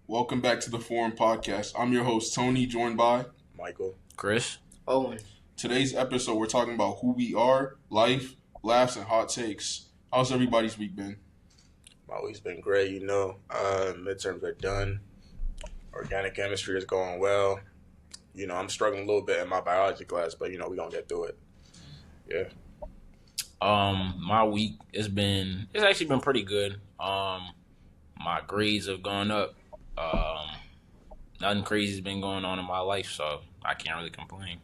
Welcome back to the Forum Podcast. I'm your host, Tony, joined by Michael. Chris. Owen. Today's episode, we're talking about who we are, life, laughs, and hot takes. How's everybody's week been? My week's been great, midterms are done. Organic chemistry is going well. I'm struggling a little bit in my biology class, but we're gonna get through it. Yeah. My week it's actually been pretty good. My grades have gone up. Nothing crazy's been going on in my life, so I can't really complain.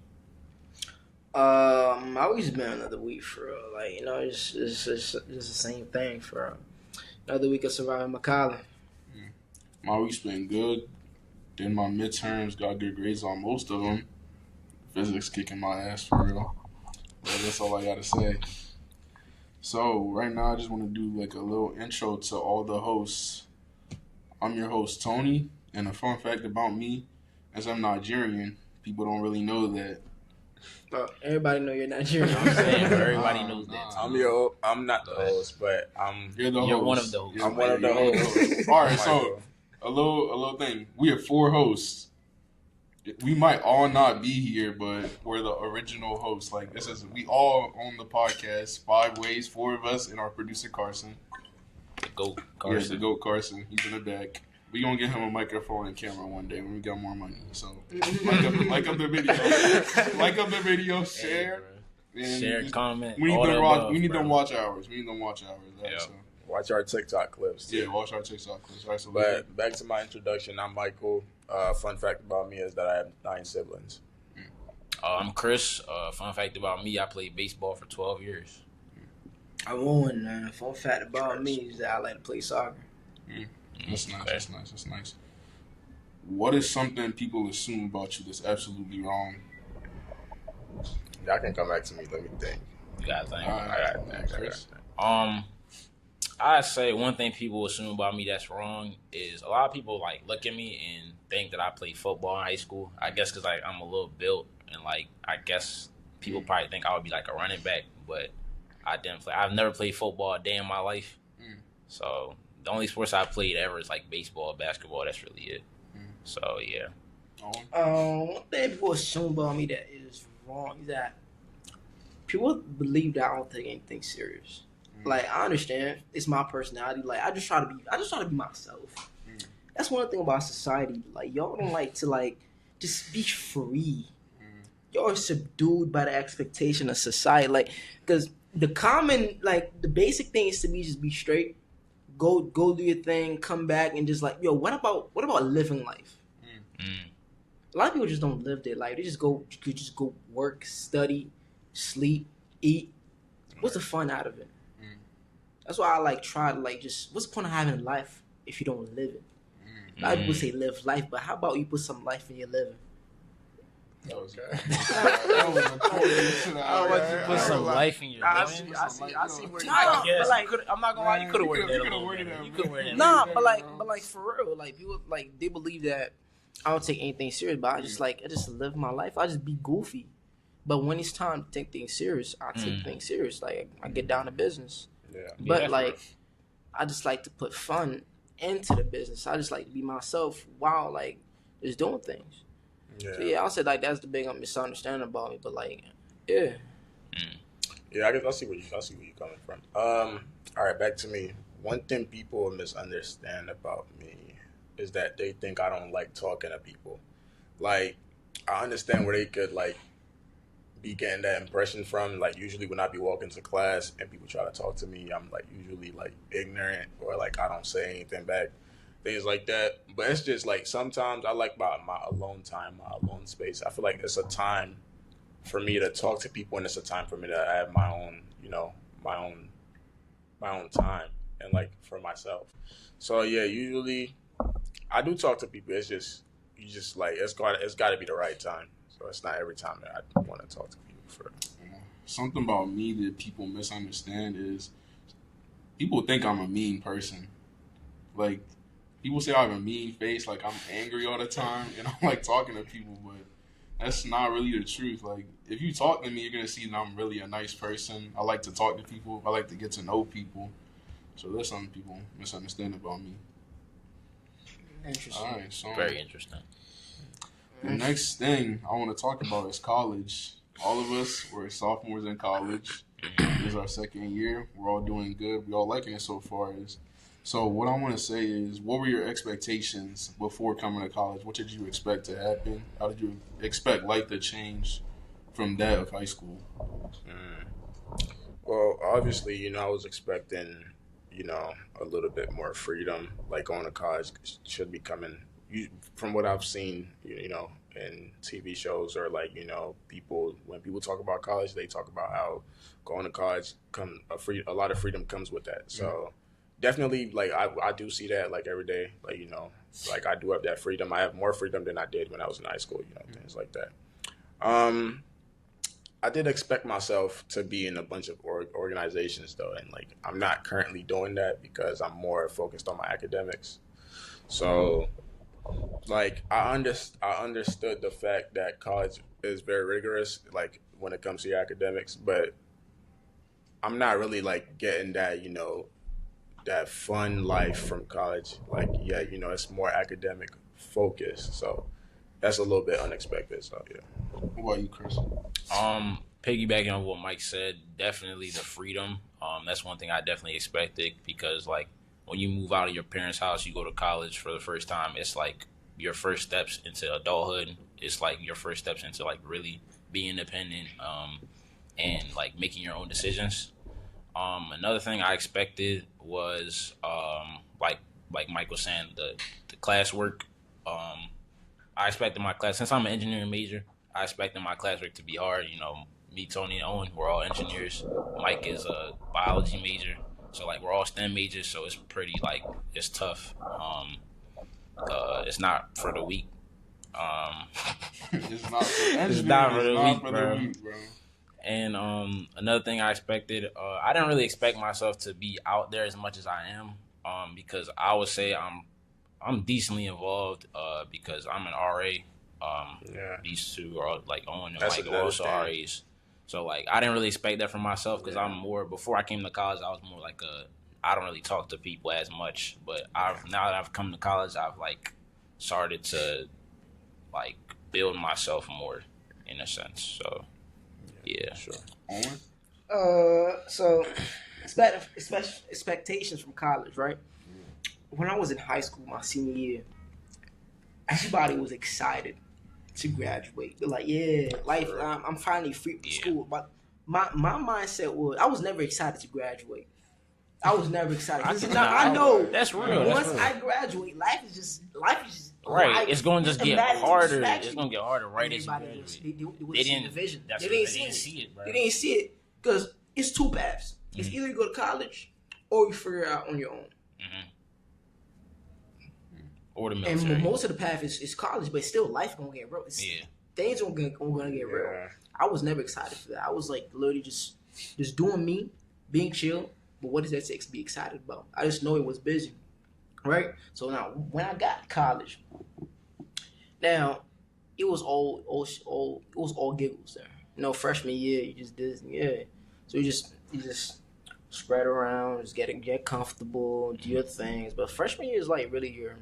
My week's been another week for real. It's the same thing for another week of surviving Macaulay. My week's been good. Did my midterms, got good grades on most of them. Physics kicking my ass for real. But that's all I gotta say. So right now, I just want to do like a little intro to all the hosts. I'm your host, Tony, and a fun fact about me, as I'm Nigerian, people don't really know that. Everybody know you're Nigerian. I'm saying everybody knows that. I'm not the host, but You're one of the hosts. I'm one of the hosts. All right, so a little thing. We have 4 hosts. We might all not be here, but we're the original hosts. Like we all own the podcast. 5 ways, 4 of us, and our producer Carson. The GOAT Carson. Yes, the Carson. GOAT Carson. He's in the back. We gonna get him a microphone and camera one day when we got more money. So like up the video, share, and Share, comment. We need all them the watch. above, We need bro. them watch hours. Yeah. So. Watch our TikTok clips. Too. Yeah, watch our TikTok clips. All right, so But back to my introduction, I'm Michael. Fun fact about me is that I have 9 siblings. I'm Chris. Fun fact about me, I played baseball for 12 years. I'm Owen. Fun fact about me is that I like to play soccer. That's nice. Okay. That's nice. What is something people assume about you that's absolutely wrong? Y'all can come back to me. Let me think. You gotta think. I got Chris. I say one thing people assume about me that's wrong is a lot of people like look at me and think that I played football in high school. I guess because like I'm a little built and like I guess people probably think I would be like a running back, but I didn't play. I've never played football a day in my life, so the only sports I played ever is like baseball, basketball. That's really it. So yeah. One thing people assume about me that is wrong is that people believe that I don't take anything serious. Like I understand it's my personality. Like I just try to be myself. That's one thing about society. Like y'all don't like to like just be free. Y'all are subdued by the expectation of society. Like because the common like the basic thing is to just be straight. Go do your thing. Come back and just like what about living life? A lot of people just don't live their life. They just go work, study, sleep, eat. What's the fun out of it? That's why I like try to like just what's the point of having a life if you don't live it? A lot of people say live life, but how about you put some life in your living? I want you to put some life in your life. I see where I guess. but like, I'm not gonna lie, you could have worded that a little better. You could have worded that. but like for real, like people like they believe that I don't take anything serious, but I just live my life. I just be goofy. But when it's time to take things serious, I take things serious. Like I get down to business. Yeah. But like I just like to put fun into the business. I just like to be myself while like just doing things. Yeah. So yeah, I'll say like that's the big misunderstanding about me. But like, yeah. Yeah, I guess I see where you're coming from. All right, back to me. One thing people misunderstand about me is that they think I don't like talking to people. Like, I understand where they could like be getting that impression from. Like, usually when I be walking to class and people try to talk to me, I'm like usually like ignorant or like I don't say anything back, things like that. But it's just like sometimes I like my alone time, my alone space. I feel like it's a time for me to talk to people, and it's a time for me to have my own, my own time and like for myself. So yeah, usually I do talk to people. It's just like it's got to be the right time. So it's not every time that I want to talk to people for. Something about me that people misunderstand is people think I'm a mean person. Like people say I have a mean face, like I'm angry all the time, and I'm like talking to people, but that's not really the truth. Like, if you talk to me, you're going to see that I'm really a nice person. I like to talk to people. I like to get to know people. So that's something people misunderstand about me. Interesting. All right, so Very interesting. the next thing I want to talk about is college. All of us, we're sophomores in college. This is our second year. We're all doing good. We all liking it so far. So what I want to say is, what were your expectations before coming to college? What did you expect to happen? How did you expect life to change from that of high school? Well, obviously, I was expecting, a little bit more freedom. Like going to college should be coming. From what I've seen, in TV shows or like people when people talk about college, they talk about how going to college a lot of freedom comes with that. So definitely, like I do see that like every day. Like like I do have that freedom. I have more freedom than I did when I was in high school. Things like that. I did expect myself to be in a bunch of organizations though, and like I'm not currently doing that because I'm more focused on my academics. So, like I understood the fact that college is very rigorous, like when it comes to your academics, but I'm not really like getting that, that fun life from college. Like, yeah, it's more academic focused, so that's a little bit unexpected. So yeah. What about you, Chris? Piggybacking on what Mike said, definitely the freedom. That's one thing I definitely expected because like when you move out of your parents' house, you go to college for the first time. It's like your first steps into adulthood. It's like your first steps into like really being independent, and like making your own decisions. Another thing I expected was like Mike was saying, the classwork. I expected my class, since I'm an engineering major, I expected my classwork to be hard. Me, Tony, and Owen, we're all engineers. Mike is a biology major. So, like, we're all STEM majors, so it's pretty, like, it's tough. It's not for the weak. It's not for It's not for the weak, the bro. weak, bro. And another thing I expected, I didn't really expect myself to be out there as much as I am, because I would say I'm decently involved, because I'm an RA. These two are like Owen and Mike are also RAs. So like I didn't really expect that from myself because I'm more, before I came to college I was more like I don't really talk to people as much, but now that I've come to college I've like started to like build myself more in a sense. So yeah, sure. Owen? So expectations from college, right? When I was in high school, my senior year, everybody was excited to graduate. They're like, yeah, life, I'm finally free from school. But my mindset was, I was never excited to graduate. I was never excited. I know that's real. Once I graduate, life is just right. life. It's going to just get harder. It's going to get harder right as you graduate. They didn't see the vision. They didn't see it, bro. They didn't see it because it's two paths. It's either you go to college or you figure it out on your own. Or the military. And most of the path is college, but still life gonna get real. Things gonna get real. I was never excited for that. I was like literally just doing me, being chill. But what does that take to be excited about? I just know it was busy, right? So now when I got to college, now it was all giggles there. Freshman year you just did So you just spread around, just get comfortable, do your things. But freshman year is like really your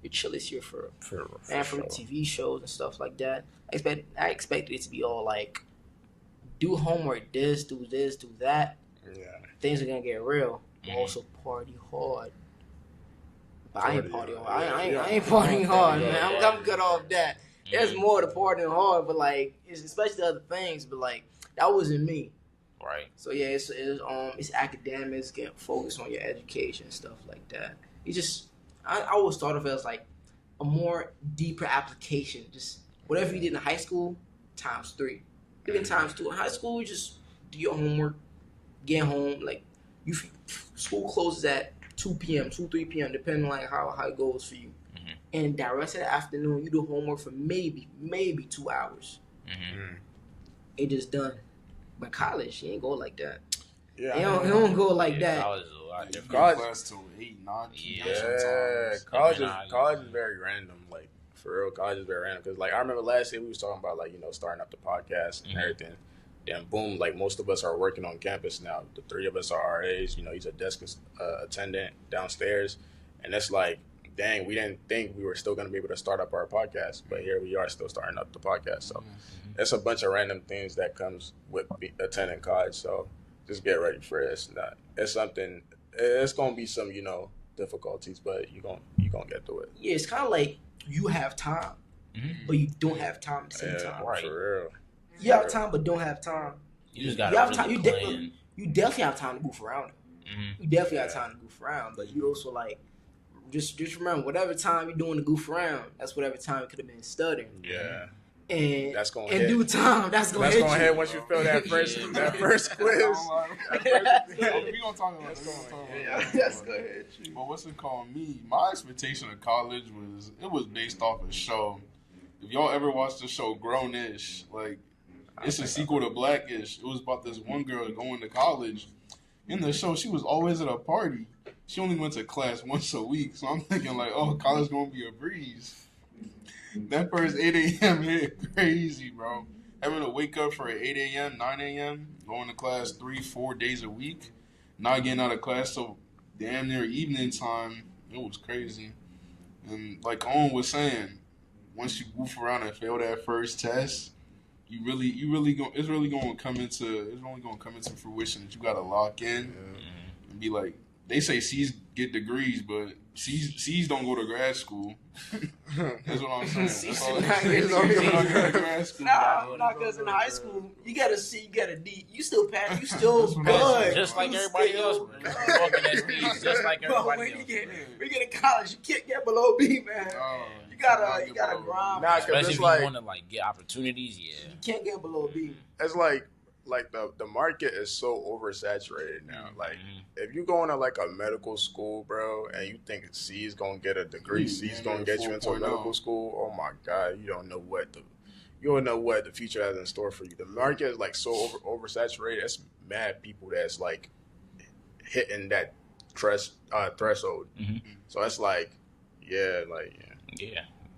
chillest year for from sure. TV shows and stuff like that. I expected it to be all like do homework, do that. Yeah. Things are gonna get real. But also party hard. But I ain't partying hard. I ain't partying hard, man. I'm good off that. There's more to partying hard, but like especially other things. But like that wasn't me. Right. So yeah, it's academics, getting focused on your education and stuff like that. I always thought of it as like a more deeper application. Just whatever you did in high school, times 3. Even times 2. In high school, you just do your homework, get home. Like school closes at 2 p.m., 3 p.m. depending on like how it goes for you. And that rest of the afternoon, you do homework for maybe 2 hours. It just done. But college, you ain't go like that. Yeah, you don't go like that. College is a lot different. College class till 8, 9. Yeah, college is very random. Like for real, college is very random. Because like I remember last year we was talking about like starting up the podcast and everything. Then boom, like most of us are working on campus now. The 3 of us are RAs. He's a desk attendant downstairs, and it's like dang, we didn't think we were still going to be able to start up our podcast, but here we are still starting up the podcast. So it's a bunch of random things that comes with attending college. So just get ready for it. It's something. It's going to be some, difficulties, but you gonna get through it. Yeah, it's kind of like you have time, but you don't have time at the same time. Right. For real. You have time, but don't have time. You just gotta really plan. You definitely have time to goof around. You definitely have time to goof around, but you also like just remember whatever time you're doing to goof around, that's whatever time it could have been studying. Yeah. And that's gonna in hit. due time, that's gonna hit hit once you feel that first quiz. We gonna talk about that. That's gonna hit you. But what's it called? My expectation of college was based off a show. If y'all ever watched the show Grownish, like it's a sequel to Blackish. It was about this one girl going to college. In the show, she was always at a party. She only went to class once a week. So I'm thinking like, oh, college gonna be a breeze. That first 8 a.m. hit crazy, bro. Having to wake up for 8 a.m., 9 a.m., going to class 3-4 days a week, not getting out of class till damn near evening time. It was crazy. And like Owen was saying, once you goof around and fail that first test, it's really gonna come into fruition that you gotta lock in and be like, they say C's get degrees, but C's don't go to grad school. That's what I'm saying. C's That's all not C's don't go to grad school. Nah, because in high school, you got a C, you got a D. You still pass, you still good. Just like everybody else, man. Walking that speed, just like Bro, everybody else. when you get in college, you can't get below B, man. You gotta grind. Nah, Especially if you want to like get opportunities, You can't get below B. It's like the market is so oversaturated now. Like if you go into like a medical school, bro, and you think C is gonna get a degree, C is gonna get you into a medical school, oh my god, you don't know what the future has in store for you. The market is like so oversaturated. It's mad people that's like hitting that threshold. So it's like, yeah,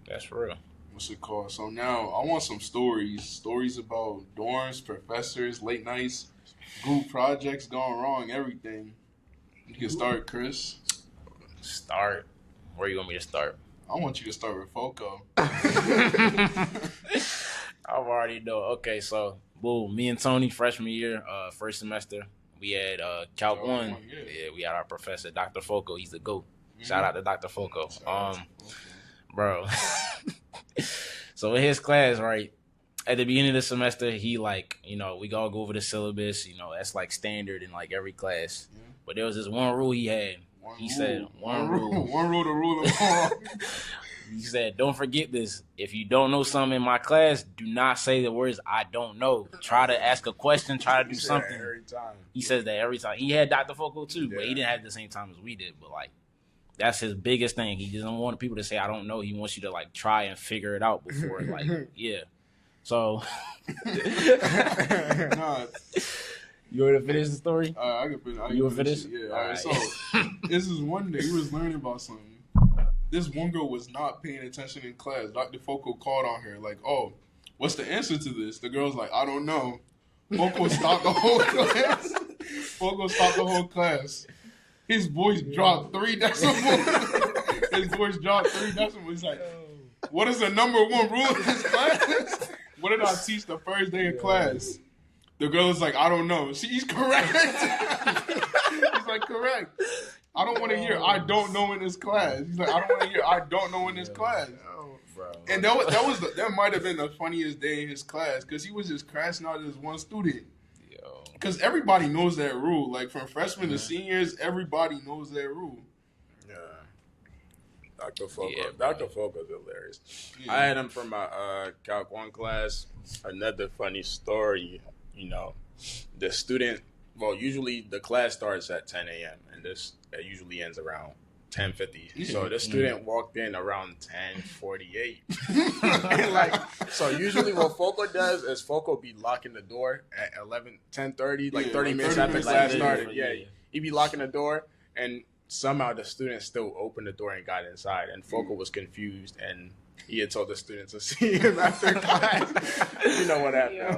that's real. What's it called? So now I want some stories about dorms, professors, late nights, group projects gone wrong, everything. You can start, Chris. Start. Where you want me to start? I want you to start with Foco. I already know. Okay, so boom, me and Tony, freshman year, first semester, we had Calc 1. Yeah, we had our professor, Dr. Foco. He's the GOAT. Shout out to Dr. Foco. Bro. So in his class, right, at the beginning of the semester, he like, we all go over the syllabus, that's like standard in like every class. But there was this one rule he had. He said, one rule to rule them all. He said, don't forget this. If you don't know something in my class, do not say the words, I don't know. Try to ask a question, try to do something. Every time. He says that every time. He had Dr. Foco too, but he didn't have it at the same time as we did. But like, that's his biggest thing. He doesn't want people to say, I don't know. He wants you to like try and figure it out before like, yeah. So, Nah. You want to finish the story? I can finish. You want to finish? Yeah. All right. So, this is one day we was learning about something. This one girl was not paying attention in class. Dr. Foco called on her like, oh, what's the answer to this? The girl's like, I don't know. Foco stopped the whole class. Foco stopped the whole class. His voice dropped 3 decimals. He's like, what is the number one rule in this class? What did I teach the first day of class? The girl is like, I don't know. He's correct. He's like, correct. I don't want to hear I don't know in this class. He's like, I don't want to hear I don't know in this class. And that might have been the funniest day in his class because he was just crashing out as one student. Because everybody knows that rule. Like from freshmen to seniors, everybody knows that rule. Yeah. Dr. Foco. Yeah, Dr. Foco's hilarious. Yeah. I had him for my Calc 1 class. Another funny story, the student, usually the class starts at 10 a.m. and it usually ends around 10:50. So the student walked in around 10:48. And so usually what Foco does is Foco be locking the door at 10:30, like 30 minutes after class started. Yeah, he'd be locking the door, and somehow the student still opened the door and got inside, and Foco was confused, and he had told the students to see him after class. You know what happened? I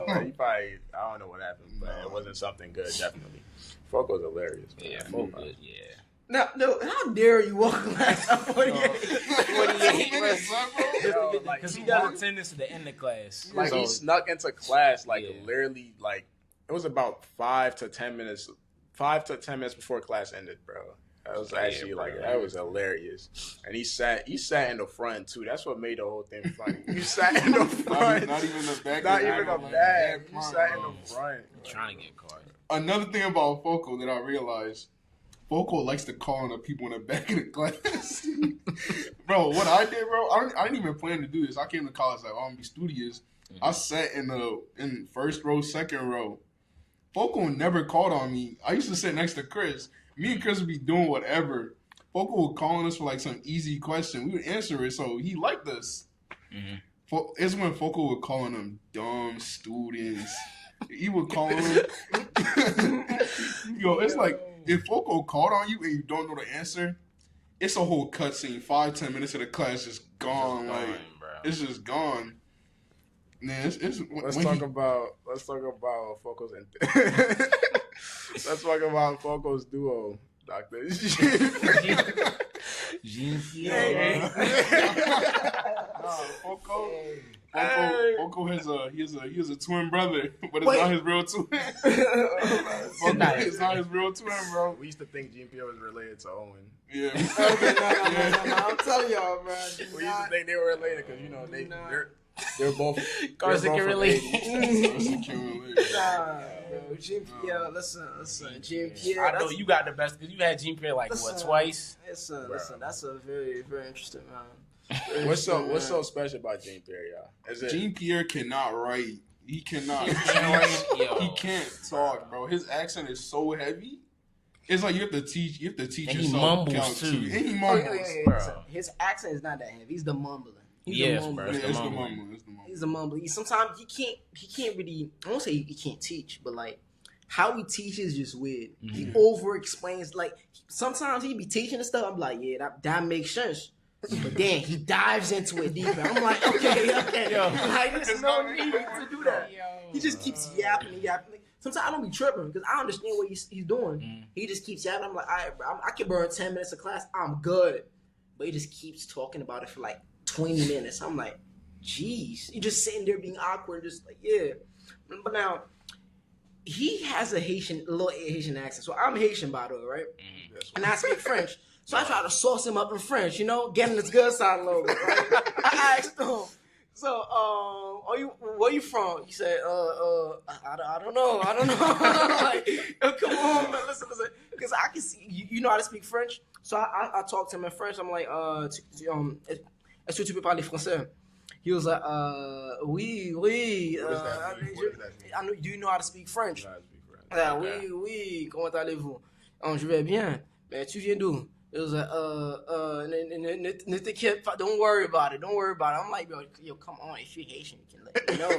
don't know what happened, but it wasn't something good, definitely. Foco's hilarious. Man. Yeah, Foco, yeah. No, how dare you walk class at 48? 48, minutes, bro. Yo, like, Because he does attendance at the end of class. Like So- he snuck into class, like Yeah. literally, like it was about 5 to 10 minutes before class ended, bro. That was actually Yeah, like bro. that was hilarious. And he sat in the front too. That's what made the whole thing funny. You sat in the front, Not even the back. not of even the a line. bag. You Front, sat in bro. the front. trying to get caught. Another thing about Foco that I realized, Foco likes to call on the people in the back of the class. Bro, what I did, bro, I didn't even plan to do this. I came to college like, I'm gonna be studious. I sat in first row, second row. Foco never called on me. I used to sit next to Chris. Me and Chris would be doing whatever. Foco would call on us for like some easy question. We would answer it, so he liked us. It's when Foco would call on them dumb students. He would call them. Yo, it's like if Foco called on you and you don't know the answer, it's a whole cutscene. 5-10 minutes of the class just gone. Like bro. it's just gone. Man, Let's talk about Foco's let's talk about Foco's duo, Doctor. Jean-Pierre. Foco has a twin brother, but it's not his real twin. It's not his real twin, bro. We used to think Jean-Pierre was related to Owen. Yeah. Okay, no. I'm telling y'all, bro. We used to think they were related because they're both Carson they're can both relate. Nah, bro. Jean-Pierre, listen. Jean-Pierre. I know you got the best because you had Jean-Pierre like what, twice? Listen. That's a very, very interesting man. What's so special about Jean-Pierre, y'all? Is it Jean-Pierre cannot write. He cannot. Yo. He can't talk, bro. His accent is so heavy. It's like you have to teach And he yourself mumbles, count too. And he Oh, mumbles. bro. Listen, his accent is not that heavy. He's the mumbling. He's Yes, the bro. mumbling. Yeah, it's the mumbling. mumbling. It's the mumbling. He's a mumbler. Sometimes he can't really. I won't say he can't teach, but like how he teaches is just weird. He over explains. Like sometimes he be teaching and stuff. I'm like, yeah, that makes sense. But then he dives into it deeper. I'm like, okay. Like there's no need to do that. He just keeps yapping. Like, sometimes I don't be tripping because I understand what he's doing. He just keeps yapping. I'm like, all right, bro, I can burn 10 minutes of class. I'm good. But he just keeps talking about it for like 20 minutes. I'm like, jeez. You're just sitting there being awkward, just like, yeah. But now, he has a little Haitian accent. So I'm Haitian, by the way, right? And I speak French. So I try to sauce him up in French, getting his good side a little bit, right? I asked him, so, where you from? He said, I don't know. Like, come on, man, listen. Because I can see, you know how to speak French? So I talked to him in French. I'm like, est-ce que tu peux parler français? He was like, oui. What does that mean? What does that mean? I know, do you know how to speak French? Nah, it's big friend. Oui, comment allez-vous? Je vais bien. Mais tu viens d'où? It was like, ne t'inquiète pas, don't worry about it. I'm like, yo, come on, if you're Haitian, you can let me know.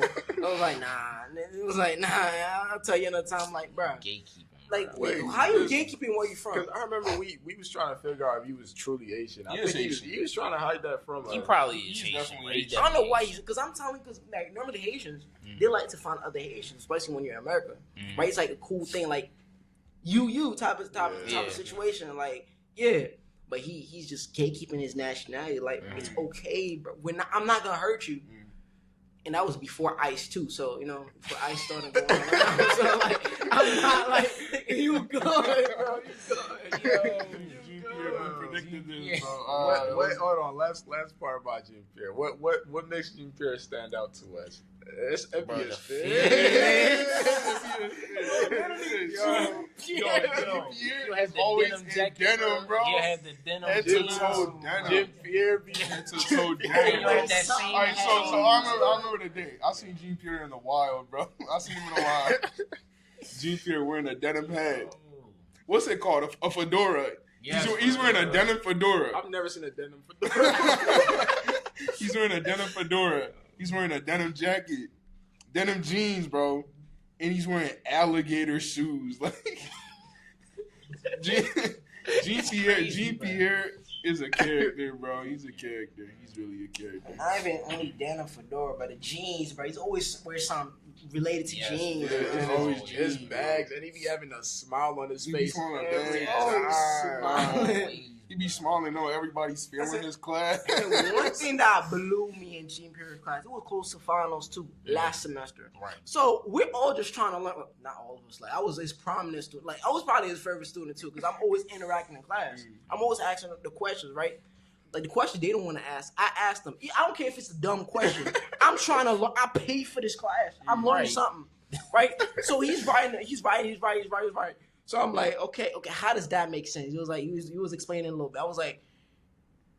I was like, nah. It was like, nah, I'll tell you another time. I'm like, bro. Gatekeeping. Like, Wait, how you gatekeeping where you from? Because I remember we was trying to figure out if he was truly Asian. I He is think Asian. he was trying to hide that from us. He probably is He's Haitian. definitely Right? Haitian. I don't know why because I'm telling you, because like, normally Haitians, they like to find other Haitians, especially when you're in America, right? It's like a cool thing, like you type of situation, like but he's just gatekeeping his nationality, like it's okay, bro. I'm not gonna hurt you. And that was before ICE too, so before ICE started going around, so like I'm not like you good, bro, you good. Predicted this, Yeah. bro. Wait, hold on. Last part about Jean-Pierre. What makes Jean-Pierre stand out to us? It's obvious. You had the always denim in jacket, denim, bro. You had the denim Head to jeans. toe denim. Jean-Pierre be Head to toe You denim, bro. had that same Alright, so hat. I remember the day. I seen Jean-Pierre in the wild, bro. I seen him in the wild. Jean-Pierre wearing a denim hat. What's it called? A fedora. Yes, He's wearing a denim fedora. I've never seen a denim fedora. He's wearing a denim fedora. He's wearing a denim jacket, denim jeans, bro, and he's wearing alligator shoes. Like Jean-Pierre is a character, bro. He's a character. He's really a character. Not even only denim fedora, but the jeans, bro. He's always wear some related to Yes, jeans. yeah, bro. it's always His jeans, bags, and he be having a smile on his He be face. smiling every bad. Oh, time. He be smiling, know everybody's feeling his class. And one thing that blew me in Gene Period class, it was close to finals too last semester. Right. So we're all just trying to learn. Not all of us. Like I was his prominent student. Like I was probably his favorite student too, because I'm always interacting in class. I'm always asking the questions, right? Like the question they don't want to ask, I ask them. I don't care if it's a dumb question. I'm trying to learn. I pay for this class. I'm learning Right. something, right? So he's writing. So I'm like, okay, how does that make sense? He was like, he was explaining a little bit. I was like,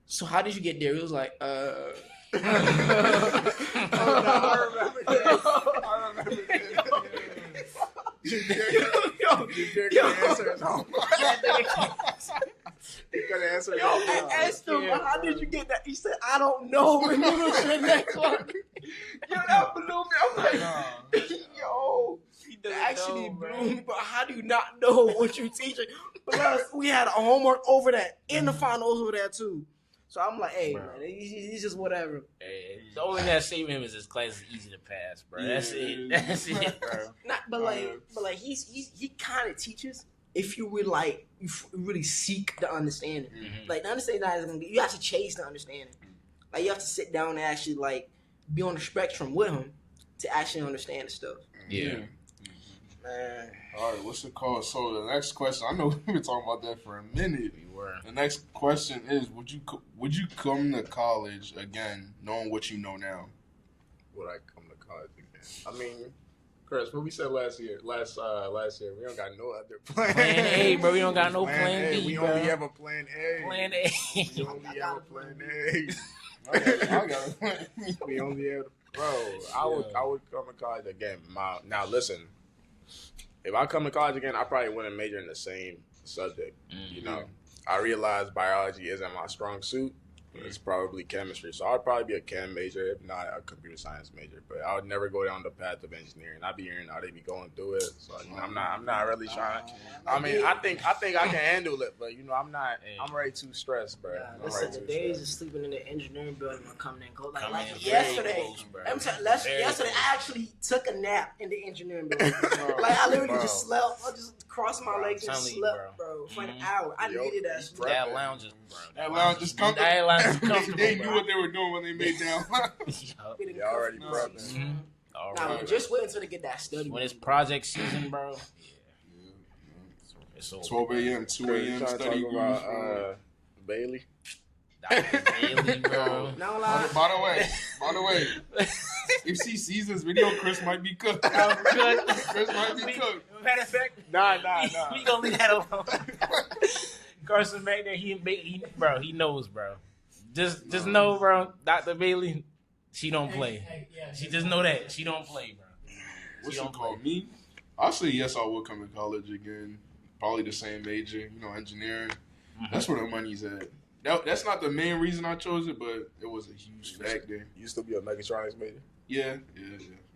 so how did you get there? He was like, Oh, no, I remember that. You couldn't answer his homework. You couldn't answer his Yo, I homework. asked him, how did you get that? He said, I don't know. And he was in that class. Yo, that blew me. I'm like, yo, that actually blew me. But how do you not know what you're teaching? Plus, we had a homework over that and the finals over there too. So I'm like, hey, Bro. man, he's just whatever. Hey, the only thing that saved him is his class is easy to pass, bro. That's it. That's it, bro. But he kind of teaches if you really really seek the understanding. Mhm. Like the understanding that is gonna get, you have to chase the understanding. Like you have to sit down and actually like be on the spectrum with him to actually understand the stuff. Yeah. Man, All right, what's it called? So the next question, I know we've been talking about that for a minute. We were. The next question is: Would you come to college again, knowing what you know now? Would I come to college again? I mean, Chris, what we said last year, we don't got no other plan. Plan A, bro. We don't got no plan A. B, We bro. only have a plan A. Plan A. We only have a plan A. I got it. We only have, bro. I would come to college again. Now listen, if I come to college again, I probably wouldn't major in the same subject. You know, I realize biology isn't my strong suit. It's probably chemistry, so I'd probably be a chem major, if not a computer science major. But I would never go down the path of engineering. I'd be hearing how they be going through it. So you know, I'm not really trying. I mean, I think I can handle it, but you know, I'm not. I'm already too stressed, bro. I'm listen, already the too days stressed. of sleeping in the engineering building and coming and go Coming like in yesterday. very close, bro. Very Yesterday, close. I actually took a nap in the engineering building. Like I literally Bro. just slept. I just crossed my legs and telling you, slept, bro, for an Mhm. hour. I Yo, needed that he's sleep. That lounge is, bro. That lounge is comfortable. That lounge is comfortable, They knew bro. what they were doing when they made down. Yup. Getting You already comfortable. prepped. Mhm. All Nah, right. but just wait until they get that study. When it's project season, bro. It's over. 12 a.m., 2 Chris, you a.m. trying to study talk groups. about Bailey? Dr. Bailey, bro. No By lie. the way, if she sees this video, Chris might be cooked. Chris might be cooked. Matter of fact, Nah. we gonna leave that alone. Carson back there, he knows, bro. Just know, bro. Dr. Bailey, she don't play. She just know that she don't play, bro. What's She it don't called? Me? I'll say yes, I would come to college again. Probably the same major, engineering. That's where the money's at. That's not the main reason I chose it, but it was a huge factor. You still be a mechatronics major? Yeah.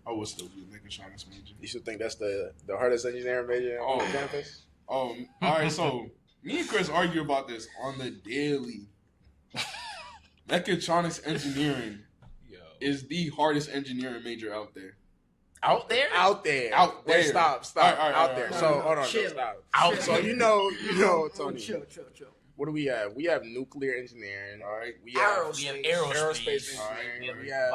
I would still be a mechatronics major. You should think that's the hardest engineering major on Oh. campus? All right, so me and Chris argue about this on the daily. Mechatronics engineering is the hardest engineering major out there. Out there? Out there. Out Wait, there. stop. All right, Out there. all So right. hold on, Chill. stop. Out So there. you know, Tony. Chill. What do we have? We have nuclear engineering. All right. We have We have aerospace aerospace. All right. engineering. We have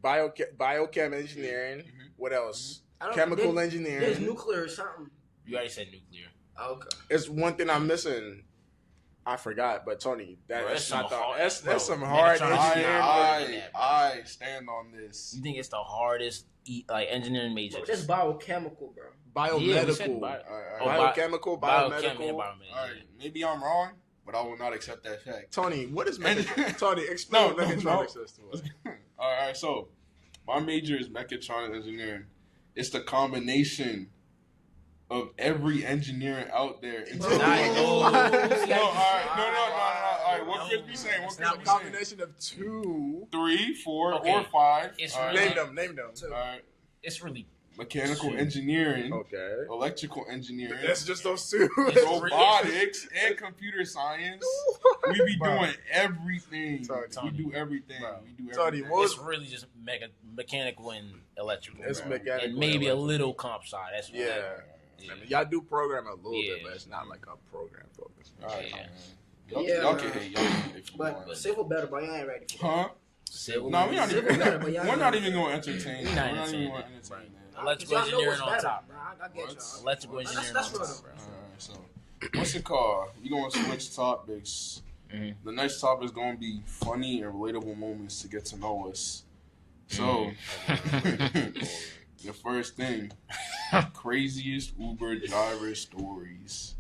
biochem. biochem engineering. Mhm. What else? I don't- Chemical There's engineering. nuclear or something. You already said nuclear. Okay. It's one thing I'm missing. I forgot, but Tony, Bro, that's some not the. hard- That's bro, some hard Megatron- engineering. I stand on this. You think it's the hardest engineering major? Bro, that's biochemical, bro. Yeah, we said Biomedical. bio- All right, Oh, all right. Biomechemical, biochem and biomedical. environment. All right. Maybe I'm wrong, but I will not accept that fact. Tony, what is And- Tony, explain No, what no, mechatronics no. is to us. All right, so my major is mechatronics engineering. It's the combination of every engineering out there. Into Nice. no, all Oh, right, no. All right, what No. Chris be saying? What It's Chris not be saying? Combination of two. 3, 4, Okay. or 5. It's All right. really- Name them. All right. It's really mechanical Shoot. engineering, Okay. electrical engineering, That's just those two. robotics, and computer science. We be Bro. doing everything. Tony. We do everything. Bro. We do Tony, everything. what- It's really just mechanical and electrical. It's bro. mechanical. And maybe a electrical. little comp sci. That's Yeah. Yeah. I mean, y'all do program a little Yeah. bit, but it's not like a program focus. All right, Yeah. man. Y'all, Yeah, y'all man. can hate. Y'all can hate if you But want. civil better, but I ain't ready for that. Huh? Civil. No, we're not Civil even. better, but y'all We're ain't not ready. even going to entertain. We're that. not We're not even entertaining going that. to entertain that. Electrical Y'all know engineering what's on better, top. bro. I get y'all. Electrical That's engineering real, on though. top, bro. Alright, so what's it called? We gonna switch topics. Mhm. The next topic is gonna be funny and relatable moments to get to know us. So, the first thing, craziest Uber driver stories.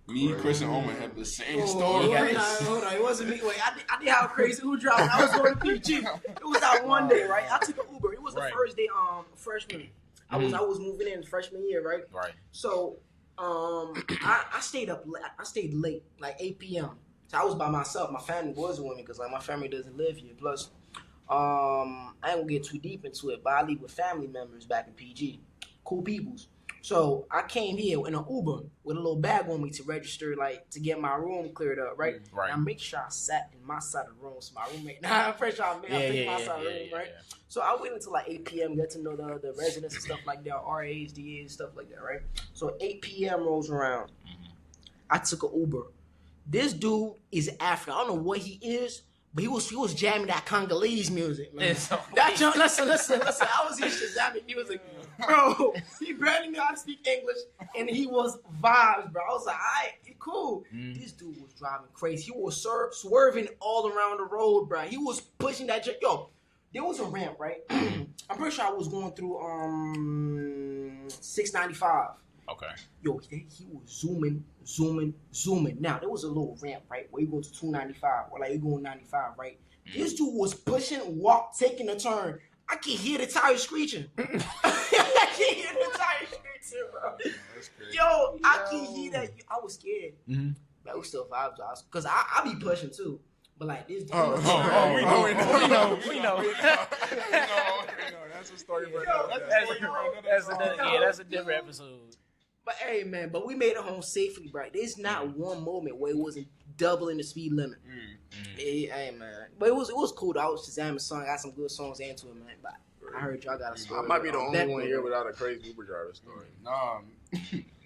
Me, Chris, and Omen have the same story. Hold on. It wasn't me. Wait, I did have a crazy Uber drive. I was going to PG. It was that one day, right? I took an Uber. It was the Right. first day, freshman. I was moving in freshman year, right? Right. So, I stayed up. I stayed late, like 8 p.m. So I was by myself. My family wasn't with me because like my family doesn't live here. Plus, I ain't gonna get too deep into it, but I live with family members back in PG, cool peoples. So I came here in an Uber with a little bag on me to register, like to get my room cleared up, right? Right. And I make sure I sat in my side of the room, so my roommate. Nah, I'm pretty sure I picked my side of the room, right? So I waited until like 8 p.m. get to know the residents and stuff like that, RAs, DAs, stuff like that, right? So 8 p.m. rolls around. I took an Uber. This dude is African. I don't know what he is, but he was jamming that Congolese music, man. It's so That jump, listen. I was here jamming music, bro. He barely knew how to speak English, and he was vibes, bro. I was like, all right, cool. This dude was driving crazy. He was swerving all around the road, bro. He was pushing that jet. Yo, there was a ramp, right? I'm pretty sure I was going through 695. Okay. Yo, he was zooming. Now, there was a little ramp, right, where you go to 295, or like you going 95, right? This dude was pushing, taking a turn. I can hear the tires screeching. I can hear the tires screeching, bro. That's crazy. Yo, I can hear that. I was scared. Mhm. But it was still vibes, because I be pushing too. But like this dude. We know. That's a story for Yo, another that's day. That's a different episode. But hey, man, but we made it home safely, bro. There's not one moment where it wasn't doubling the speed limit. Hey, man. But it was cool. Though. I was Shazam song. I got some good songs into it, man. But I heard y'all got a story. I might be the only that one here without a crazy Uber driver story.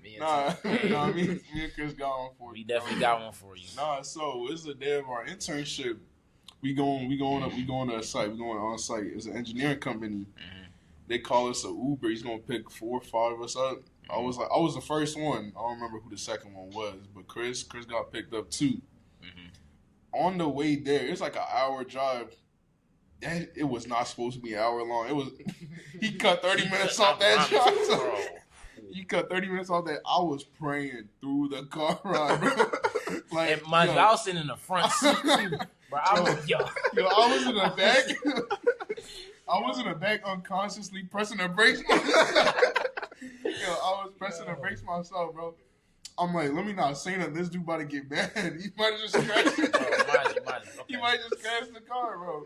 Me and Chris got one for you. We definitely got one for you. So it's the day of our internship. We going to a site. We going on site. It's an engineering company. They call us a Uber. He's gonna pick 4 or 5 of us up. I was the first one. I don't remember who the second one was, but Chris got picked up too. On the way there, it's like an hour drive. It was not supposed to be an hour long. It was. He cut 30 minutes off that drive. So he cut 30 minutes off that. I was praying through the car ride, bro. Like, And mind you, I was sitting in the front seat too. Bro, I was I was in the back. I was in the back unconsciously pressing the brakes. I was pressing the brakes myself, bro. I'm like, let me not say that this dude about to get mad. He might have just crashed. He might just crash the car, bro.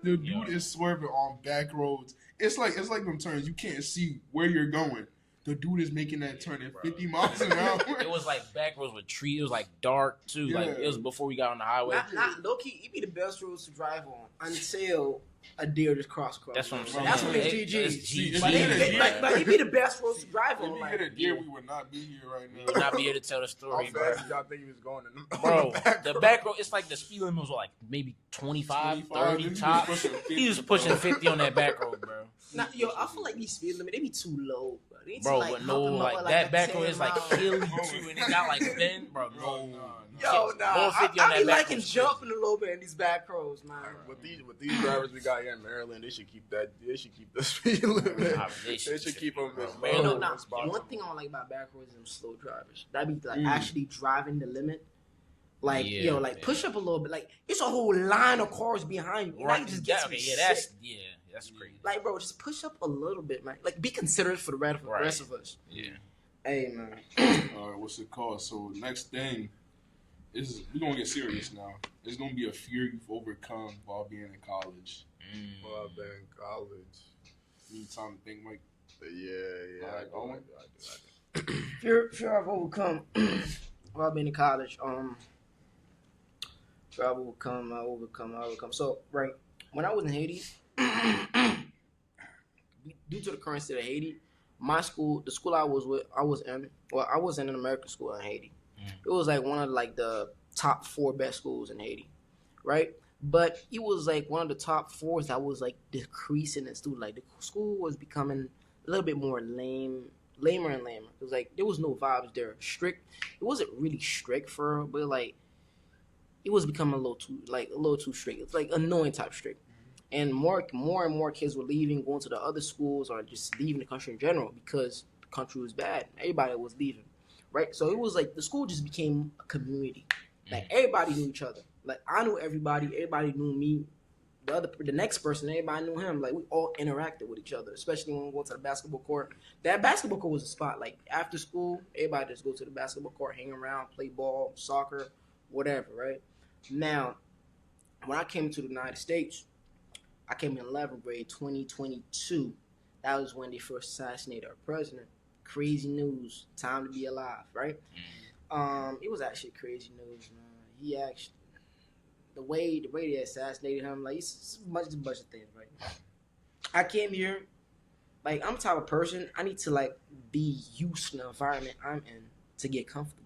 The dude is swerving on back roads. It's like them turns you can't see where you're going. The dude is making that turn at 50 miles an hour. It was like back roads with trees. It was like dark too. Like it was before we got on the highway. Not low key. It be the best roads to drive on until a deer just cross. That's what I'm saying. That's when it's It's GG. GG. But it be the best roads to drive If on. we Like, hit a deer, we would not be here right We now. would not be here to tell the How story, bro. fast did y'all think he was going? Bro, the back road, it's like the speed limit was like maybe 25, 30 he was tops. pushing 50, He was pushing 50 on that back road, bro. I feel like these speed limit they be too low, bro. They need Bro, to, but hump no, them up like at, that a back 10 road is like mile. hilly too, and it got like bend, bro. Bro, No. Yo, nah. Going 50 on I that be back liking road's jumping a little bit in these back roads, man. With these drivers we got here in Maryland, they should keep the speed limit. They They should keep them as Man, You know, low nah, as possible. one thing I don't like about back roads is them slow drivers. That be like actually driving the limit. Like, Yeah, push up a little bit. Like, it's a whole line of cars behind you. Right, That just gets me sick. that's crazy. Like, bro, just push up a little bit, man. Like, be considerate for the rest of us. Yeah. Hey, man. All right, what's it called? So next thing is we're gonna get serious now. It's gonna be a fear you've overcome while being in college. Well, I've been in college. You need time to think, Mike. Yeah. Alright, Owen. I do. Fear I've overcome while I've been in college. Fear I've overcome. I overcome. So right when I was in Haiti, due to the current state of Haiti, my school, the school I was in. Well, I was in an American school in Haiti. It was like one of like the top 4 best schools in Haiti, right? But it was like one of the top 4s that was like decreasing in student. Like the school was becoming a little bit more lamer and lamer. It was like there was no vibes there. Strict. It wasn't really strict for her, but like it was becoming a little too strict. It's like annoying type strict. And more and more kids were leaving, going to the other schools, or just leaving the country in general because the country was bad. Everybody was leaving, right? So it was like the school just became a community. Like everybody knew each other. Like I knew everybody knew me. The next person, everybody knew him. Like we all interacted with each other, especially when we go to the basketball court. That basketball court was a spot. Like after school, everybody just go to the basketball court, hang around, play ball, soccer, whatever, right? Now, when I came to the United States, I came in 11th grade, 2022. That was when they first assassinated our president. Crazy news. Time to be alive, right? It was actually crazy news, man. He actually, the way they assassinated him, like it's a bunch of things, right? I came here, like I'm the type of person, I need to like be used to the environment I'm in to get comfortable.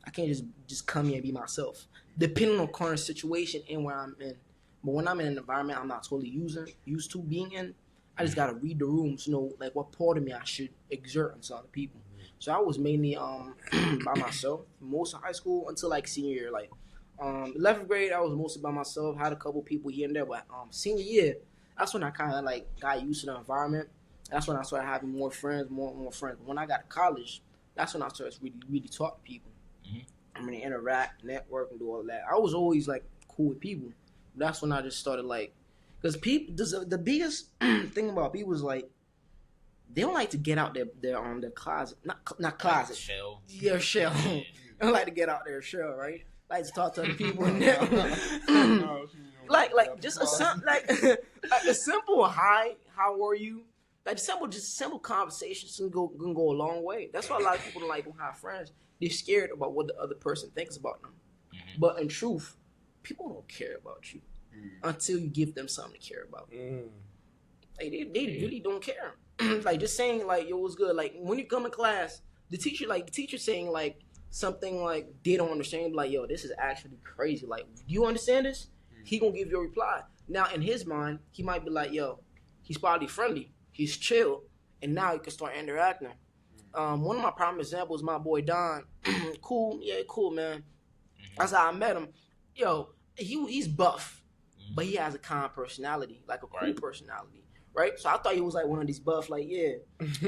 I can't just come here and be myself. Depending on current situation and where I'm in. But when I'm in an environment I'm not totally used to being in, I just gotta read the rooms, you know, like what part of me I should exert on other people. So I was mainly by myself most of high school until like senior year. Like 11th grade, I was mostly by myself. Had a couple people here and there, but senior year, that's when I kind of like got used to the environment. That's when I started having more friends. When I got to college, that's when I started really talk to people. I mean, interact, network, and do all that. I was always like cool with people. That's when I just started like, because people, the biggest thing about people is like, they don't like to get out their closet, not closet, Shell. their shell. They don't like to get out their shell, right? Like to talk to other people. like just a simple hi, how are you? Like simple conversations can go a long way. That's why a lot of people don't like to have friends. They're scared about what the other person thinks about them. But in truth, people don't care about you until you give them something to care about. Like they really don't care. Like just saying like yo, what's good? Like when you come in class, the teacher saying like something like they don't understand, like yo, this is actually crazy. Like, do you understand this? He gonna give you a reply. Now in his mind, he might be like, yo, he's probably friendly, he's chill, and now he can start interacting. One of my prime examples, my boy Don. Cool man. That's how I met him. Yo, he's buff, but he has a calm personality, like a cool personality, right? So I thought he was like one of these buff, like yeah.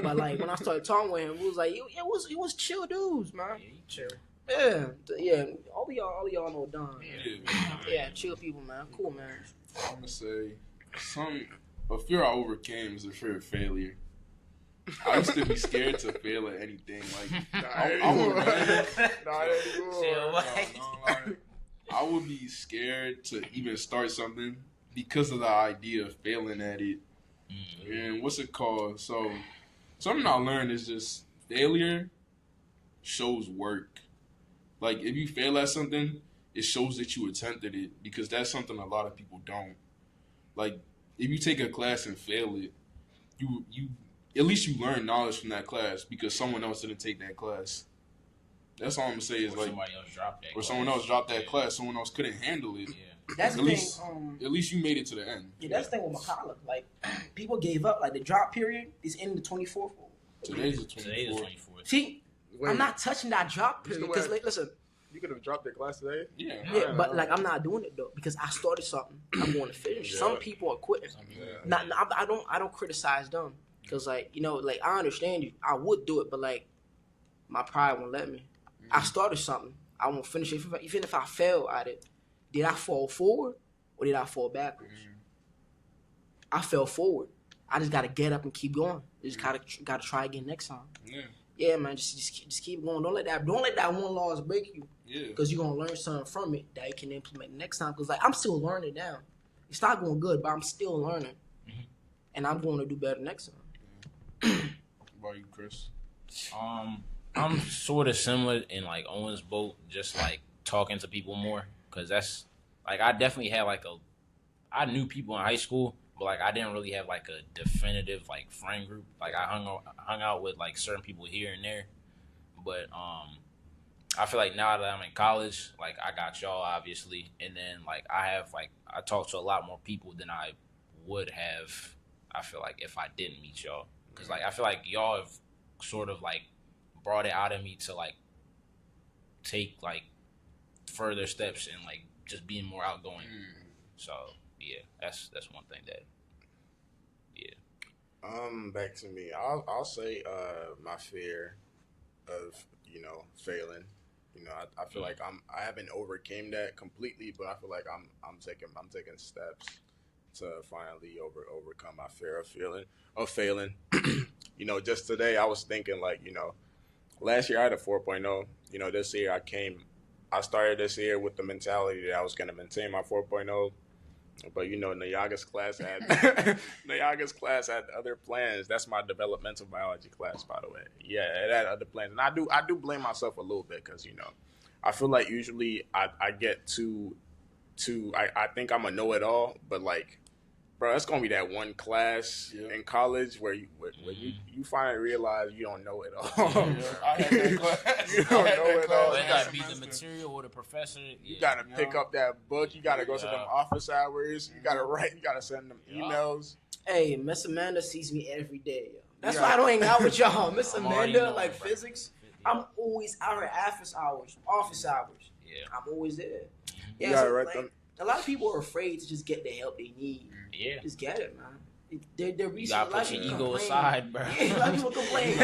But like when I started talking with him, it was like it was chill dudes, man. Yeah, he chill. Yeah. All of y'all know Don. Yeah, chill people, man. Cool, man. I'm gonna say a fear I overcame is a fear of failure. I used to be scared to fail at anything. Like I would be scared to even start something because of the idea of failing at it. And what's it called? So something I learned is just failure shows work. Like if you fail at something, it shows that you attempted it, because that's something a lot of people don't. Like if you take a class and fail it, you at least you learn knowledge from that class because someone else didn't take that class. That's all I'm gonna say is like, somebody else dropped that. Or someone else dropped that class. Someone else couldn't handle it. Yeah. That's the thing. At least you made it to the end. Yeah, that's the thing with Macala. Like people gave up. Like the drop period is in the 24th. Today's the 24th. See, I'm not touching that drop period because listen. You could have dropped that class today. Yeah, but like I'm not doing it though because I started something. I'm going to finish. Some people are quitting. I don't criticize them because like you know like I understand you. I would do it, but like my pride won't let me. I started something. I won't finish it. Even if I fail at it, did I fall forward or did I fall backwards? I fell forward. I just gotta get up and keep going. Just gotta try again next time. Yeah, man. Just keep going. Don't let that one loss break you. Yeah. Because you're gonna learn something from it that you can implement next time. Because like I'm still learning now. It's not going good, but I'm still learning, and I'm going to do better next time. about you, Chris? I'm sort of similar in like Owen's boat, just like talking to people more, because that's like I definitely had like I knew people in high school, but like I didn't really have like a definitive like friend group. Like I hung out with like certain people here and there, but I feel like now that I'm in college, like I got y'all obviously, and then like I talk to a lot more people than I would have. I feel like if I didn't meet y'all, because like I feel like y'all have sort of like brought it out of me to like take like further steps and like just being more outgoing. So yeah, that's one thing that Back to me. I'll say my fear of failing. I feel like I haven't overcame that completely, but I feel like I'm taking steps to finally overcome my fear of failing. Just today I was thinking like last year I had a 4.0. This year I started this year with the mentality that I was going to maintain my 4.0. But Nayaga's class had other plans. That's my developmental biology class, by the way. Yeah, it had other plans, and I do blame myself a little bit because I feel like usually I get I think I'm a know-it-all, but like, bro, it's gonna be that one class in college where you finally realize you don't know it all. I had that class. You don't know it all. it gotta be the material or the professor. You gotta pick up that book. You gotta go to them office hours. You gotta write. You gotta send them emails. Hey, Miss Amanda sees me every day. Yo. That's why I don't hang out with y'all. Miss Amanda, like physics, I'm always out her office hours. Yeah, I'm always there. You Yeah, gotta so, write like, them. a lot of people are afraid to just get the help they need. Yeah, Just get it, man. They're you gotta put your ego aside, bro. Yeah, a lot of people complain.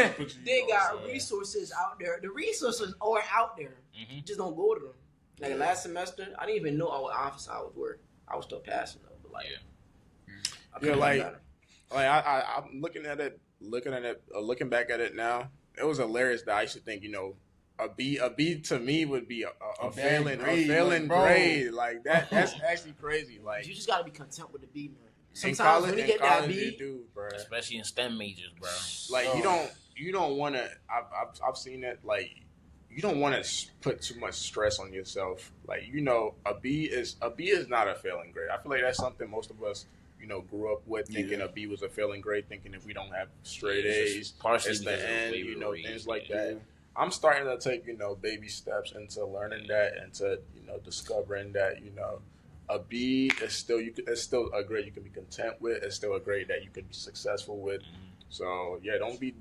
They got aside. resources out there. The resources are out there. Mhm. Just don't go to them. Like last semester, I didn't even know what office hours were. I was still passing though, but like, I couldn't do better. I'm looking back at it now. It was hilarious that I used to think, a B to me would be a failing grade. Like that's actually crazy. Like You just gotta be content with the B, man. in Sometimes college, when you get that you B, do, bro. Especially in STEM majors, bro. Like you don't want to. I've seen it. Like you don't want to put too much stress on yourself. Like a B is not a failing grade. I feel like that's something most of us grew up with, thinking a B was a failing grade, thinking if we don't have straight A's, partially it's the because of end. way we were raised, Things like yeah. that. I'm starting to take baby steps into learning that, and to discovering that a B is still it's still a grade you can be content with. It's still a grade that you can be successful with. So yeah, don't be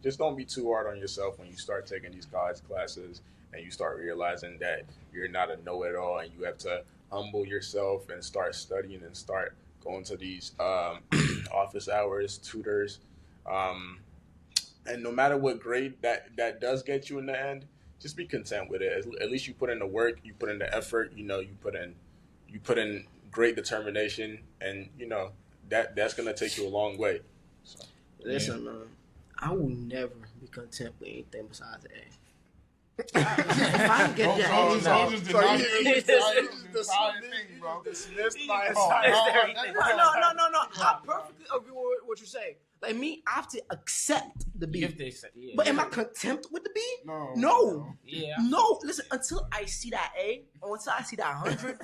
too hard on yourself when you start taking these college classes and you start realizing that you're not a know-it-all, and you have to humble yourself and start studying and start going to these office hours, tutors, and no matter what grade that does get you in the end, just be content with it. At least you put in the work, you put in the effort, you put in great determination, and that's gonna take you a long way. So, listen, man, I will never be content with anything besides an A. If I get dismissed my No. I perfectly agree with what you say. Like me, I have to accept the B. But am I content with the B? No. Yeah. No. Listen, until I see that A, or until I see that 100,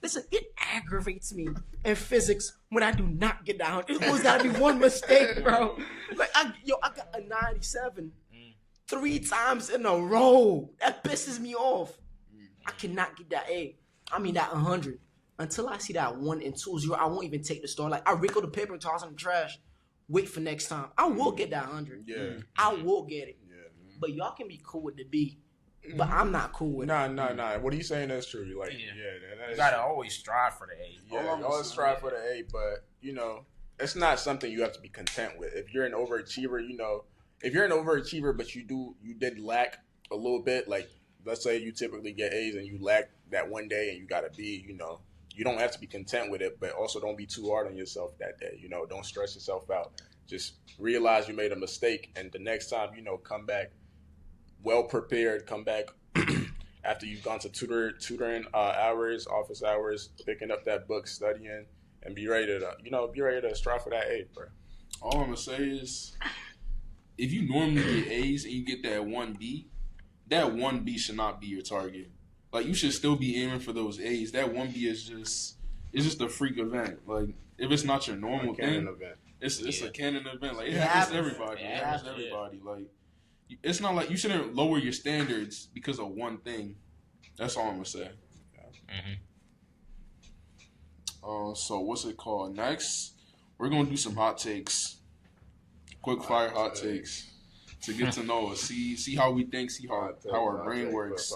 listen, it aggravates me in physics when I do not get that 100. It's always gotta be one mistake, bro. Like, I got a 97 3 times in a row. That pisses me off. I cannot get that A. I mean that 100. Until I see that 1 and 2 0, I won't even take the star. Like, I wrinkle the paper and toss it in the trash. Wait for next time. I will get that 100. Yeah. I will get it. Yeah. But y'all can be cool with the B. But I'm not cool with it. Nah. What are you saying? That's true. Like, Yeah. that You is gotta true. always strive for the A. Yeah, always strive for the A, but it's not something you have to be content with. If you're an overachiever, but you did lack a little bit, like let's say you typically get A's and you lack that one day and you got a B, you don't have to be content with it, but also don't be too hard on yourself that day. Don't stress yourself out. Just realize you made a mistake, and the next time, come back well prepared. Come back after you've gone to tutoring hours, office hours, picking up that book, studying, and be ready to strive for that A, bro. All I'm gonna say is, if you normally get A's and you get that 1B, that 1B should not be your target. Like, you should still be aiming for those A's. That 1B is just a freak event. Like, if it's not your normal thing, it's a canon event. Like, it happens to everybody. It happens to everybody. Like, it's not like you shouldn't lower your standards because of one thing. That's all I'm gonna say. So what's it called? Next, we're gonna do some hot takes, quick fire hot takes, to get to know us, see how we think, see how our brain works.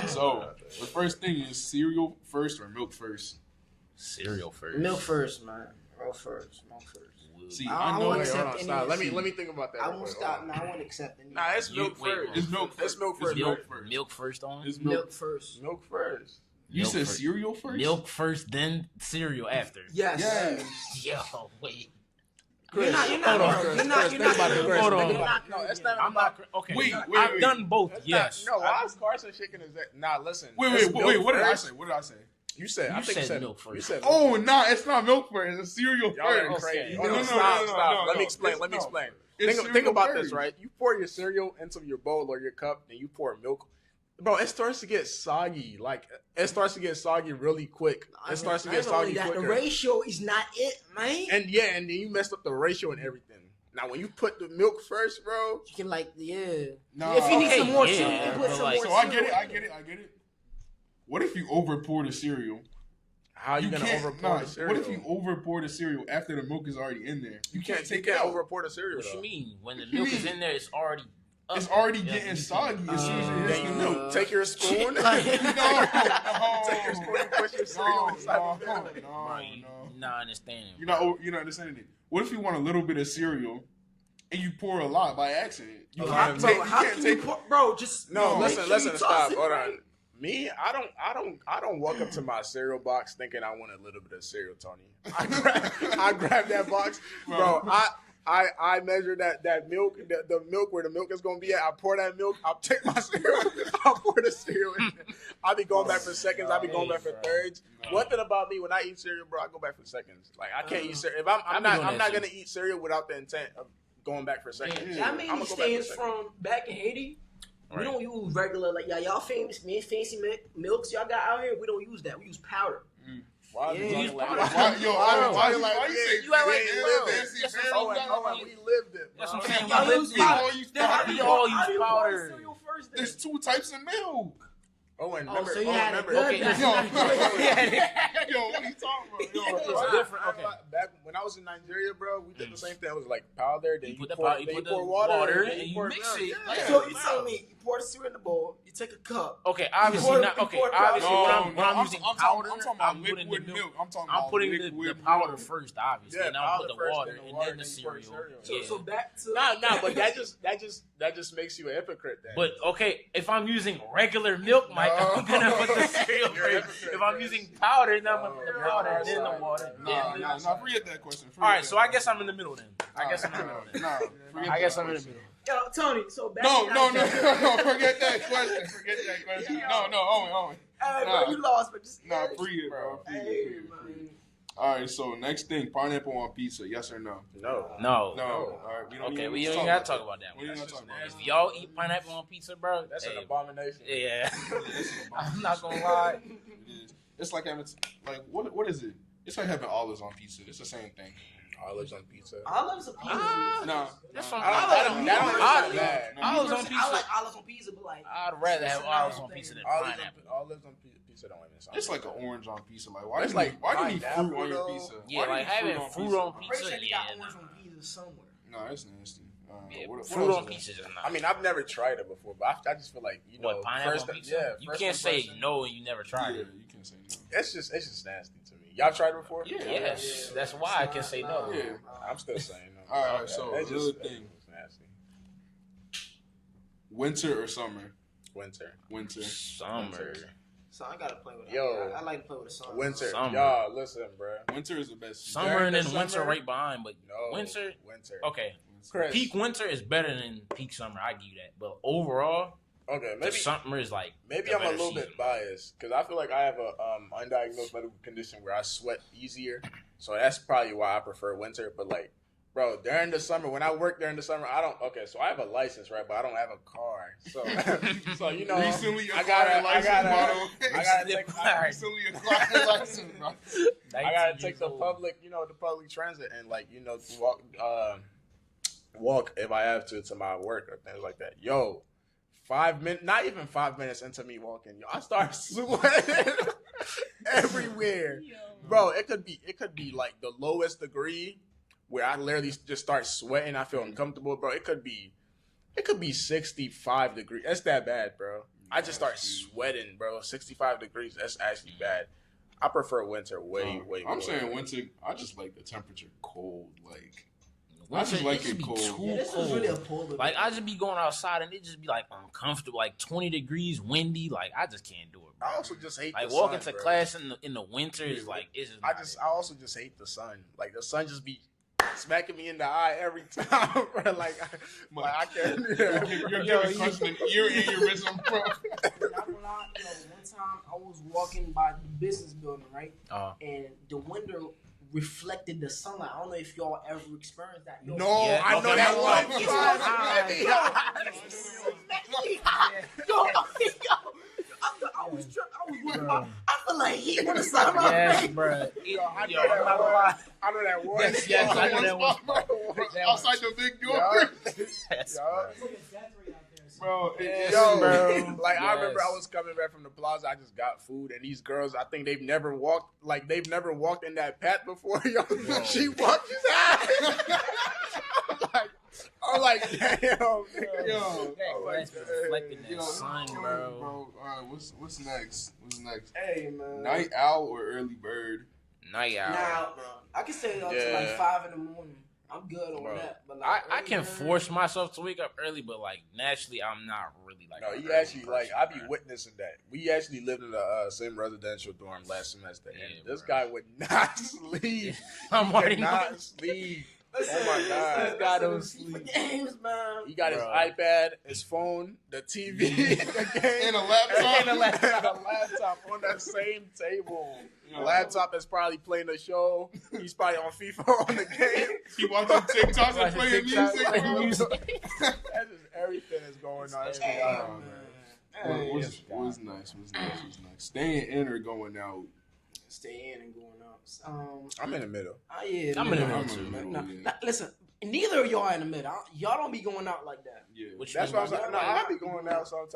So the first thing is cereal first or milk first? Cereal first. Milk first, man. Milk first. See, I know. won't Wait, accept hold on, any stop. of Let this. me think about that. I won't stop. No, I won't accept any. Nah, it's milk first. It's milk first. It's milk first. Milk, first. milk first on? It's Milk first. Milk first. You Milk said first. cereal first? Milk first, then cereal after. Yes. Yes. Yo, wait. You're not. Hold on, You're not. think about it, Chris. Hold on. Think about it. No, it's not. I'm not. Okay. Wait, I've done both. Yes. No, why is Carson shaking his head? Nah, listen. Wait. It's What milk did I first. say? What did I say? You said. I You think you said said milk first. You said. Oh, nah, it's not milk first. It's cereal Y'all are first. crazy. Okay. No, No, stop. no. Let me explain. It's- Let me no. explain. It's Think cereal about first. this, right? You pour your cereal into your bowl or your cup, and you pour milk. Bro, it starts to get soggy. Like, it starts to get soggy really quick. It starts to get soggy quicker. The ratio is not it, man. And then you messed up the ratio and everything. Now, when you put the milk first, bro, You can If Nah. you need Okay, some more yeah, sugar, you put but some like- more So I sugar. get it. What if you over pour the cereal? how you gonna can't- over pour nah, the cereal? What if you over pour the cereal after the milk is already in there? You can't take it out. over pour the cereal. What though. you mean? When the What you milk is mean? in there, it's already up. It's already Yeah, getting you soggy as soon as it Then hits you the know, milk. take your spoon. No. Take your spoon and push your cereal inside the milk. You're not understanding. You're not understanding it. What if you want a little bit of cereal and you pour a lot by accident? You A can't lot of take- milk. you How can't can take- you put, bro? Just No, Make listen, stop. Hold on. Me, I don't walk up to my cereal box thinking I want a little bit of cereal, Tony. I grab that box, bro. I measure that milk, the milk where the milk is gonna be at. I pour that milk. I'll take my cereal. I'll pour the cereal in. I'll be going back for seconds. I'll be going back for thirds. One thing about me, when I eat cereal, bro, I go back for seconds. Like, I can't eat cereal. If I'm not gonna eat cereal without the intent of going back for seconds. That made I'ma me go back for stands seconds. from back in Haiti. We Right. don't use regular y'all fancy milks y'all got out here. We don't use that. We use powder. Why Yeah, you use talking like powder. that? Why you like say You act like- fancy well, fancy that's cereal? Oh, and we lived it. That's bro. what I'm saying. Y'all We use lived powder. all use Then how powder. do We you all how do use you pour powder. cereal first then? There's two types of milk. Oh, and Oh, remember, so you had it remember. good. Okay, That's Yo, not good. yo, what are you talking about? Yo, It's different. Okay. Back when I was in Nigeria, bro, we did the same thing. It was like powder, then You you, put the pour, powder, you then put you the pour water, and then you pour mix milk. it. Yeah. Yeah. So you telling me you pour the cereal in the bowl, you take a cup. Okay, obviously pour- not. you Okay, pour the obviously powder. when I'm using powder, I'm talking about I'm putting liquid the milk. I'm talking I'm about putting the liquid powder milk. first, obviously, Yeah, and I'll put the powder first, water, then the and water, then the then you pour the cereal. cereal. Yeah. So back to Nah, but that just makes you a hypocrite. Then. But okay, if I'm using regular milk, Mike, I'm gonna put the cereal You're a first. hypocrite, If I'm Chris. using powder, then I'm gonna put the you're powder, on our then the side. water. Nah, forget that question. All right, so I guess I'm in the middle then. I guess I'm in the middle then. I guess I'm in the middle. yo, Tony. So back No, to no, Nigeria. forget that question. Forget that question. No, Owen. Hey, Nah. bro, you lost, but just Nah, free it, bro. Free Hey, it. man. All right, so next thing, pineapple on pizza, yes or no? no. No. No. All right, we don't Okay, even we need to ain't talk gotta about talk that. about that We one. ain't gonna talk about If that. y'all eat pineapple on pizza, bro, That's hey, an abomination. yeah. I'm not gonna lie. It is. It's like having what is it? It's like having olives on pizza. It's the same thing. Olives on pizza. Olives on pizza. No, That's no. fine. That don't I- bad. Olives on I pizza. like olives on pizza, but like I'd rather have olives on pizza than pineapple. Olives on pizza don't even sound. It's like an orange on pizza. Like why? It's do you like need, why do you need pineapple, fruit on your though. pizza? Yeah, Why do you like need having fruit on I'm pretty pizza. sure they Yeah, got nah. orange on pizza somewhere. No, it's nasty. Yeah, What fruit else on is there? pizza is not. I mean, I've never tried it before, but I just feel like What, pineapple first, on pizza? Yeah, You first can't say impression, no and you never tried Yeah, it. you can say no. It's just nasty to me. Y'all tried it before? Yeah. Yes, that's why I can say no. Yeah. I'm still saying no. All right, so It's another just thing. it's nasty. Winter or summer? Winter. Winter. Summer. So I gotta play with it. Yo. I like to play with the song. Winter. Summer. Y'all, listen, bro. Winter is the best. Summer During and the then winter summer? right behind, but No. winter. Winter. Okay, Chris. peak winter is better than peak summer. I give you that. But overall, Okay, the maybe summer is like maybe the I'm a better little season. bit biased because I feel like I have a undiagnosed medical condition where I sweat easier, so that's probably why I prefer winter. But like Bro, during the summer, when I work during the summer, I don't. Okay, so I have a license, right? But I don't have a car. So, so you know, Recently I acquired gotta take. Recently acquired license, bro. I gotta take the public, the public transit, and walk if I have to my work or things like that. Yo, 5 minutes, not even 5 minutes into me walking, I start sweating everywhere, bro. It could be like the lowest degree where I literally just start sweating. I feel uncomfortable, bro. It could be 65 degrees. That's that bad, bro. I just start sweating, bro. 65 degrees. That's actually bad. I prefer winter way more. I'm saying winter. I just like the temperature cold. Like I Winter, just like just it be cold. too Yeah, this is cold. really a polar. Like I just be going outside and it just be like uncomfortable, like 20 degrees, windy. Like I just can't do it, bro. I also just hate Like the walking sun, to bro. class in the winter is like it's just. I also just hate the sun. Like the sun just be smacking me in the eye every time, bro. Like I can't. You're giving Cushion an ear aneurysm, bro. Not gonna lie, one time I was walking by the business building, right? And the window reflected the sunlight. I don't know if y'all ever experienced that. Yo, No, Yeah, I know okay, that like, one. I was working. I feel like heat on the side of my Yes, face. bro. I know that one. I know that one. Yes, I know that one. Outside the big door. Yes, Yeah. Bro, Yo, bro. like I Yes. remember I was coming back from the plaza. I just got food, and these girls, I think they've never walked in that path before. Yo, she walked his ass. I'm like, damn, Yo, That's reflecting that sun, bro. All right, what's next? What's next? Hey man, Night owl or early bird? Night owl. Nah, bro. I can stay up to like 5 in the morning. I'm good on Bro. that. But like, I can early force myself to wake up early, but like naturally, I'm not really like. No, an you early actually person, I be bro. witnessing that. We actually lived in the same residential dorm last semester, and Yeah, this bro. guy would not sleep. I'm He already could not sleep. Listen, Oh my God. listen, God don't listen, sleep. games, man. He got Bro. his iPad, his phone, the TV, the game, And a laptop. and a laptop on that same table. The laptop is probably playing a show. He's probably on FIFA on the game. He watching TikToks and playing TikTok, music, playing bro. music. That's just everything that's going on. It's Hey, wild. man. What- Hey, What's nice? Staying in or going out? stay in and going out. I'm in the middle. Yeah, I'm in the man. middle too. middle, Nah, yeah. nah, listen, neither of y'all are in the middle. Y'all don't be going out like that. Yeah. What you That's mean what I'm by saying. that? No, I be going out sometimes.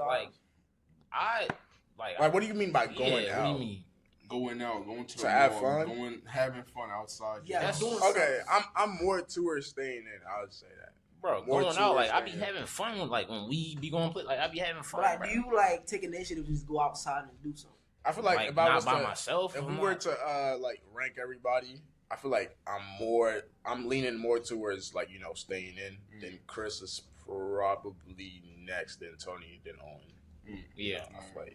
Like What do you mean by going yeah, out? What do you mean? Going out, going to To the have mall, fun? having fun outside. Yeah, That's- doing Okay, something. I'm more towards staying in. I would say that. Bro, More going out, like tourists I be than- having fun with like when we be going play, like I be having fun. But like, bro. do you like take initiative to just go outside and do something? I feel like, like if I not was by to, myself? if I'm we were like- to like rank everybody, I feel like I'm leaning more towards like staying in. Then Chris is probably next, then Tony, then Owen. yeah, I feel like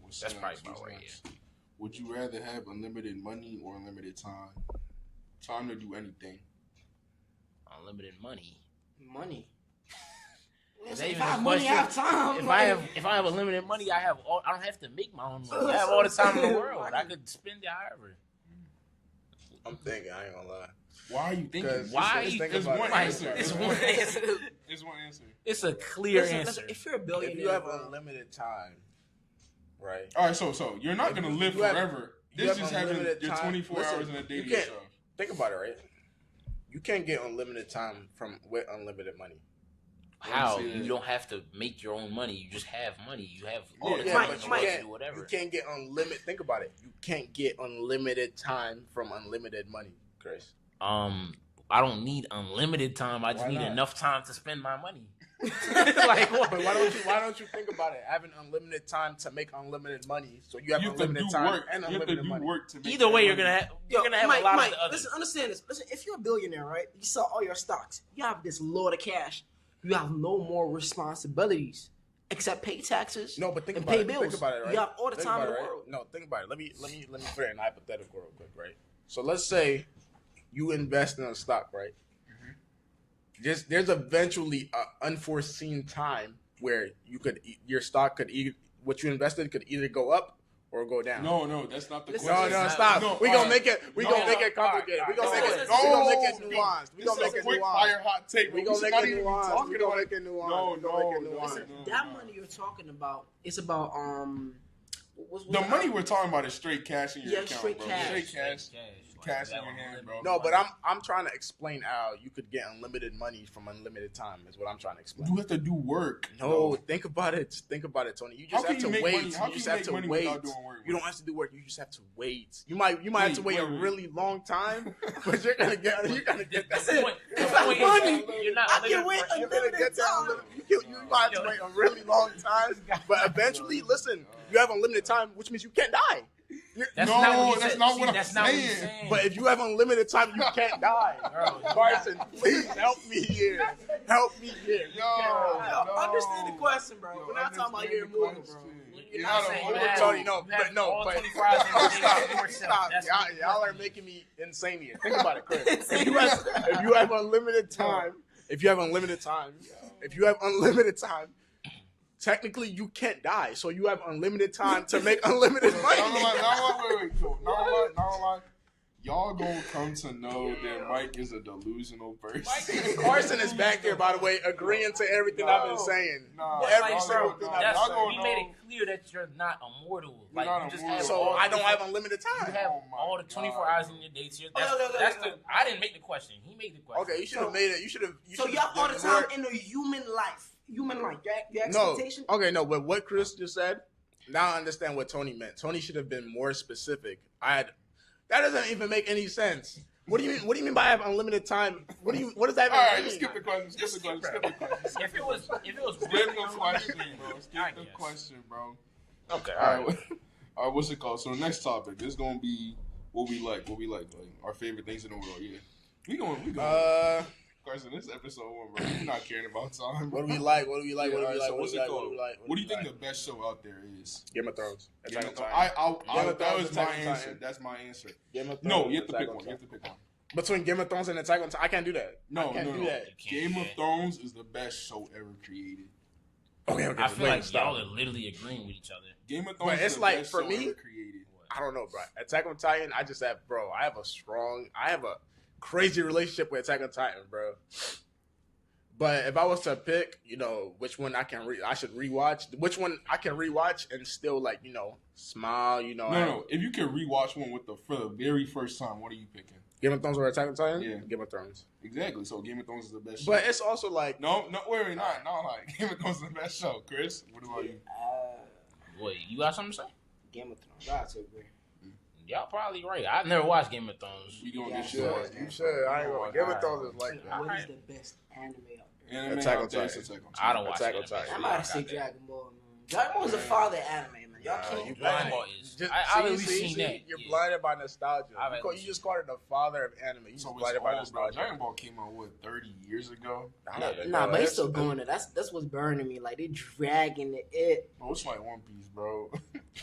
What's That's next? probably about right, next? Would you rather have unlimited money or unlimited time? Time to do anything. unlimited money. Money. Is Listen, that if even I a have money, I have question? time. If I have unlimited money, I don't have to make my own money. I have all the time in the world. I could spend it however. I'm thinking. I ain't gonna lie. Why are you thinking? 'Cause Why just you- think There's about one it. answer. It's There's one one answer. There's one answer. It's a clear Listen, answer. listen, if you're a billionaire, If you have bro, unlimited time, right? All right, so you're not If gonna you- live you have- forever. you This have just having unlimited your time. 24 Listen, hours in a day you to can't- yourself. Think about it, right? You can't get unlimited time with unlimited money. How? see that. You don't have to make your own money. You just have money. You have all Yeah, the yeah, time but in you the world to can't- do whatever. You can't get unlimited. Think about it. You can't get unlimited time from unlimited money, Chris. I don't need unlimited time. I just Why need not? enough time to spend my money. Like what? But why don't you think about it? Having unlimited time to make unlimited money, so you have You have to unlimited do time work. and You have to unlimited do money. work to make Either that way, you're money. gonna have Mike, a lot Mike, of the others. listen, understand this. Listen, if you're a billionaire, right? You sell all your stocks. You have this load of cash. You have no more responsibilities except pay taxes. No, but think and about pay it. bills. Think about it, right? You have all the Think time in about the it, right? world. No, think about it. Let me put it in a hypothetical real quick, right? So let's say you invest in a stock, right? There's eventually an unforeseen time where your stock could what you invested could either go up or go down? No, that's not the Listen, question. No, No, stop. no, we gonna alright. make it. We gonna make it complicated. We gonna make it. We gonna make it nuanced. We gonna make it quick nuanced. fire hot take. We bro. gonna should make not it even be nuanced. talking We gonna about make it nuanced. No, We gonna make it no, nuanced. Listen, that money you're talking about, it's about what's The money we're talking about is straight cash in your account, straight bro. cash. Straight cash. Cash in Like, your hand, bro. No, but I'm trying to explain how you could get unlimited money from unlimited time. Is what I'm trying to explain. You have to do work. No, bro. think about it. Think about it, Tony. You How just can have you to make wait. money? How You can just you have make to money wait. without doing work? You don't have to do work. You just have to wait. You might have to wait a wait. really long time, but you're gonna get that. That's the point. The point is, you're not I can wait unlimited. You're gonna get that. You might have to wait a really long time, but eventually, listen. You have unlimited time, which means you can't die. That's No, not what he that's said. not See, what I'm that's not what he's saying. saying. But if you have unlimited time, you can't die. Carson, please help me here. Help me here. Yo, understand the question, bro. Yo, We're not talking about understand your the immortal, bro. question. You're You're not not saying a you woman, have- Tony, you no, have but no, all but 24 hours in the day to stop, yourself. stop. That's Y'all are making me insane here. Think about it, Chris. If you have unlimited time, if you have unlimited time, technically you can't die. So you have unlimited time to make unlimited money. No. Y'all gonna come to know that Mike is a delusional person. Carson is back there, by the way, agreeing to everything I've been saying. Nah, Every y'all single gonna thing know. I've That's, Y'all been gonna he know. made it clear that you're not immortal. Like not you just immortal. have So all I don't the- have unlimited You time. have Oh my all the 24 God. hours in your day to yourself. Okay, That's okay. the. I didn't make the question. He made the question. Okay, you should have made it. You should have. So you have all the time in the human life. Your No. expectation. Okay, no, but what Chris just said, now I understand what Tony meant. Tony should have been more specific. That doesn't even make any sense. What do you mean? What do you mean by I have unlimited time? What does that even All right, mean? just skip the question. Skip the question. If it was Skip really the question, bro. I Skip the guess. question, bro. Okay, All right. All right, what's it called? So the next topic is gonna be what we like, like our favorite things in the world. Yeah, we going. Carson, this is episode 1, bro. We're not caring about time. What do we like? What do we like? Yeah, What do we alright, like? so What what's do it we like? called? What do we like? What do you think the best show out there is? Game of Thrones. Game Attack of on Thrones. Titan. That was my Attack on Titan. answer. That's my answer. Game of Thrones. No, you have to Attack pick on one. You have Titan. to pick one. Between Game of Thrones and Attack on Titan, I can't do that. No, I can't no, do no. that. You can't Game do of that. Thrones is the best show ever created. Okay. I feel wait, like stop. y'all are literally agreeing with each other. Game of But Thrones it's is the like, best for show me- ever created. I don't know, bro. Attack on Titan, I have a crazy relationship with Attack on Titan, bro. But if I was to pick, which one I should rewatch, which one I can rewatch and still smile, No. If you can rewatch one for the very first time, what are you picking? Game of Thrones or Attack on Titan? Yeah. Game of Thrones. Exactly. So Game of Thrones is the best show. But it's also like, No, wait, not like Game of Thrones is the best show. Chris, what about you? Wait, you got something to say? Game of Thrones. I have to agree. Y'all probably right. I've never watched Game of Thrones. We gonna Yeah, get you should. I ain't gonna. Game of Thrones is like that. What is the best anime out there? Anime Attack on out there, Titan. it's Attack on I don't watch Attack on anime. Titan. I might have said Dragon Ball, man. Dragon Ball is the father of anime, man. Y'all can't. you Dragon Ball is. I've at least seen that. You're Yeah. blinded by nostalgia. I've at You least just called it the father of anime. You So just it's blinded by old, bro. nostalgia. Dragon Ball came out 30 years ago. Nah, but it's still going there. That's what's burning me. Like they dragging it. Bro, it's like One Piece, bro.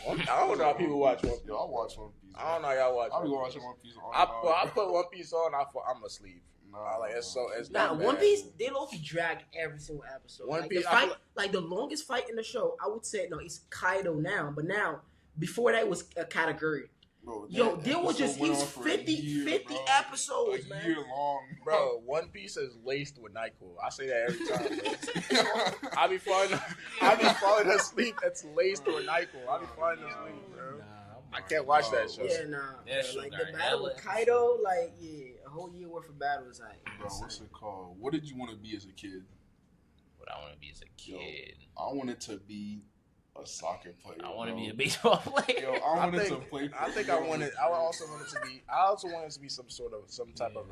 I don't know how people watch One Piece. Yo, I watch One Piece. I don't know how y'all watch. I'll be One Piece. watching One Piece on. I put One Piece on. I'm asleep. Nah, It's Nah, not One bad. Piece, they low-key drag every single episode. One like Piece, the I fight, feel like the longest fight in the show, I would say it's Kaido now. But now, before that was a category. Bro, Yo, that there was episode just went it's on for 50 a year, 50 bro. episodes, a man. year long, Bro, One Piece is laced with NyQuil. I say that every time, bro. I be falling asleep. It's laced with NyQuil. I be falling asleep, bro. I can't watch that show. Yeah, nah. That bro. shit Like got the battle hella with Kaido, like a whole year worth of battles. Like, Bro, what's it called? What did you want to be as a kid? What I want to be as a kid. I wanted to be a soccer player. I want to bro. be a baseball player. Yo, I wanted to play. For I think I wanted. I also wanted to be some type of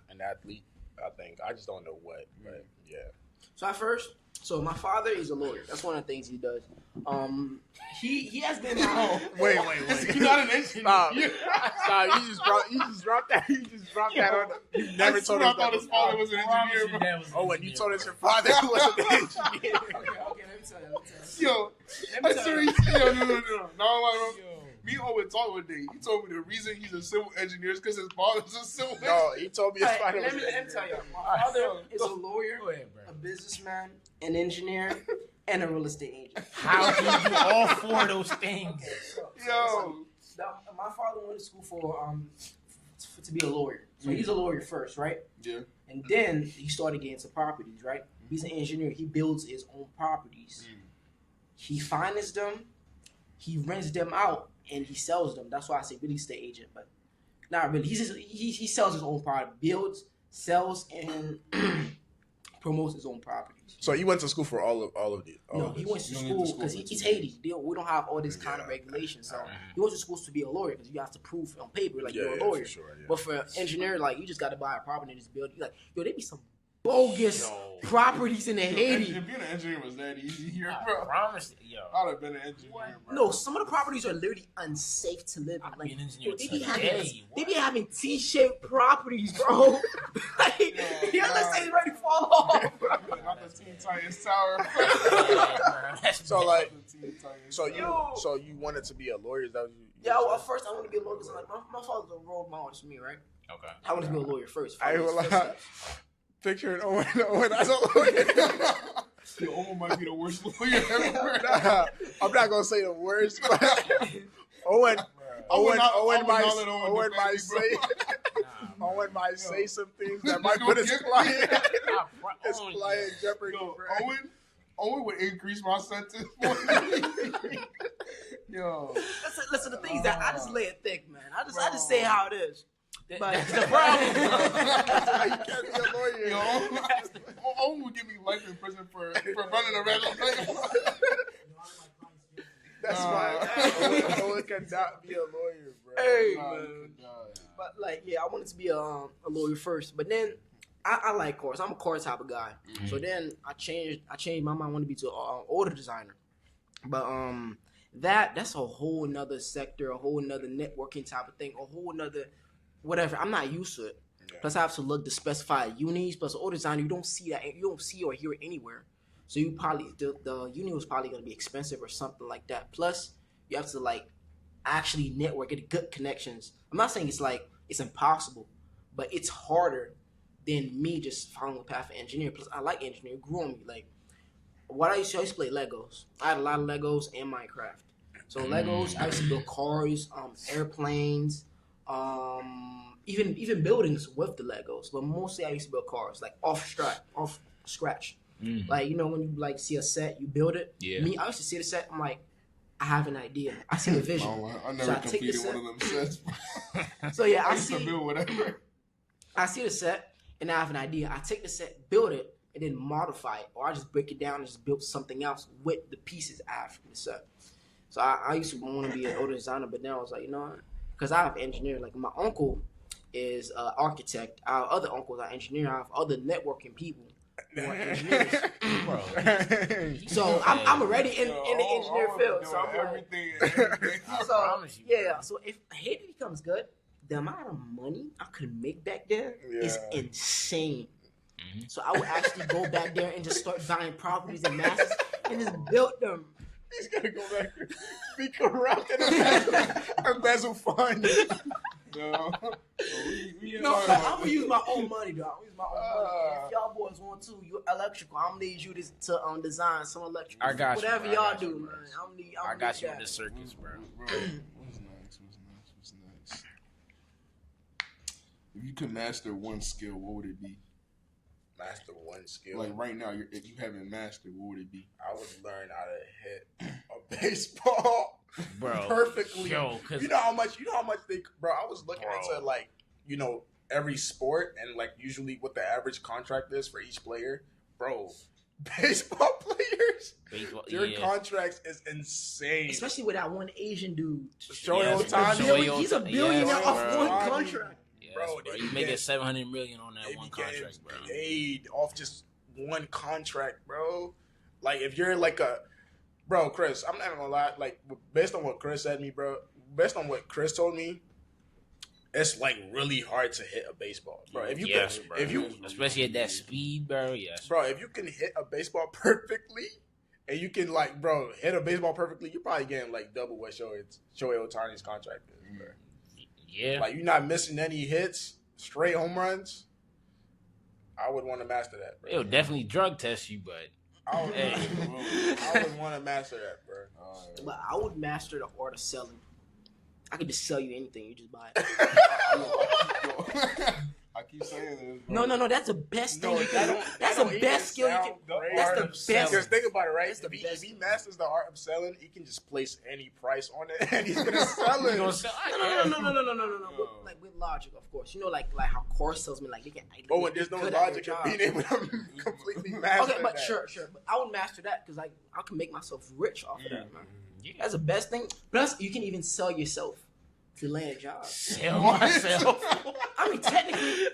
an athlete. I think I just don't know what, but yeah. So my father is a lawyer. That's one of the things he does. He has been my Wait. You're not an engineer. Stop. Stop. You just dropped that. You just dropped that on. You never told us I thought that. his father was an engineer, bro. Oh, when you told us your father was an engineer. Okay, let me tell you. Yo, I swear no. Me and Owen talked one day. He told me the reason he's a civil engineer is because his father's a civil engineer. No, he told me his Hey, father was let an me engineer. tell you. My father is a lawyer, Go ahead, bro. a businessman, an engineer, and a real estate agent. How can you do all four of those things? Yo. My father went to school to be a lawyer. So he's a lawyer first, right? Yeah. And then he started getting into properties, right? He's an engineer. He builds his own properties. He finances them, he rents them out, and he sells them. That's why I say real estate agent, but not really. He sells his own product, builds, sells, and promotes his own properties. So you went to school for all of these? No, he went to school because he's Haiti. We don't have all this kind of regulations. So he went to school to be a lawyer because you have to prove on paper like you're a lawyer. For sure, yeah. But for an engineer, like you just got to buy a property and just build. Like there be some bogus properties in Haiti. If being an engineer was that easy here, I bro, promise you, yo. I'd have been an engineer, bro. No, some of the properties are literally unsafe to live in. I'd Like be an engineer they be having T-shaped properties, bro. Like your let's say ready to fall off, bro. Not the Teen Titans Tower. So like, The Teen Titans. so you wanted to be a lawyer? Is that what you? Yeah, well, first I want to be a lawyer because like my father's a role model to me, right? Okay. I want to be a lawyer first. I will picturing Owen as a lawyer. Yo, Owen might be the worst lawyer ever. Nah, I'm not gonna say the worst, but Owen might say some things that might put his client in jeopardy. Yo, Owen would increase my sentence. Yo, Listen, the things that I just lay it thick, man. I just say how it is. But That's the problem. You can't be a lawyer. Yo, Owen would give me life in prison for running a red light. That's why Owen cannot be a lawyer, bro. Hey, Nah, man. nah. But like, yeah, I wanted to be a lawyer first, but then I like cars. I'm a car type of guy. So then I changed my mind. I want to be to auto designer, but that's a whole nother sector, a whole nother networking type of thing, a whole nother whatever. I'm not used to it. Yeah. Plus, I have to look to specify unis. Plus, auto designer, you don't see that. You don't see or hear it anywhere. So you probably the uni was probably going to be expensive or something like that. Plus, you have to like actually network, get good connections. I'm not saying it's impossible, but it's harder than me just following the path of engineer. Plus, I like engineering. It grew on me. Like what I used to play Legos. I had a lot of Legos and Minecraft. So Legos, I used to build cars, airplanes, even buildings with the Legos. But mostly I used to build cars, like off scratch. Like, you know, when you like see a set, you build it. Yeah. Me, I used to see the set. I'm like, I have an idea. I see the vision. I never So I take completed the one of them sets. So yeah, I used to see build whatever. I see the set and I have an idea. I take the set, build it, and then modify it, or I just break it down and just build something else with the pieces I have from the set. So I used to want to be an auto designer, but now I was like, you know what? Because I have engineer. Like my uncle is an architect. Our other uncles are engineer. I have other networking people who are engineers. So I'm already in the engineer field. So I'm like, everything. promise you, yeah. So if Haiti becomes good, the amount of money I could make back there is Yeah. insane. So I would actually go back there and just start buying properties and masses and just build them. He's gonna go back and be corrupt and embezzle funds. No, No, I'm gonna use my own money, though. I'm gonna use my own money. If y'all boys want to, you electrical. I'm gonna need you to design some electrical. I got you, Whatever bro. I y'all got you, do, bro. man. I got you with that. the circus, bro. What's next? If you could master one skill, what would it be? Master one skill. Like right now, if you haven't mastered, what would it be? I would learn how to hit a baseball Bro. perfectly. Yo, 'cause- you know how much they, bro. I was looking Bro. into like, you know, every sport and like usually what the average contract is for each player, bro. Baseball players, their contracts is insane. Especially with that one Asian dude. Shohei Ohtani. He's a billionaire Yes, off bro. one contract. Yes, Bro, bro. they You be making getting- $700 million on that They one be getting contract, bro. paid off just one contract, bro. Like if you're like bro, Chris, I'm not even gonna lie. Like based on what Chris said to me, bro. Based on what Chris told me, it's like really hard to hit a baseball, bro. If you Yes, can, bro. if you, Especially at that speed, bro. Yes. bro, if you can hit a baseball perfectly, and you can like, bro, hit a baseball perfectly, you're probably getting like double what Shohei Ohtani's contract is, bro. Yeah. Like you're not missing any hits, straight home runs. I would want to master that, bro. It'll definitely drug test you, but I would, Hey. I would want to master that, bro. But I would master the art of selling. I could just sell you anything. You just buy it. I keep saying this. Bro. No. That's the best thing. No, You can. That's the best skill you can. That's the best. Because think about it, right? That's the If best. he masters the art of selling, he can just place any price on it, and he's gonna sell it. You gonna sell? No. Like with logic, of course. You know, like how car salesmen, like they can. But when there's no good at their logic of job. being able to completely master Okay, but that. sure. But I would master that because like I can make myself rich off of that, man. Yeah. That's the best thing. Plus, you can even sell yourself to land a job. Sell myself. I mean, technically,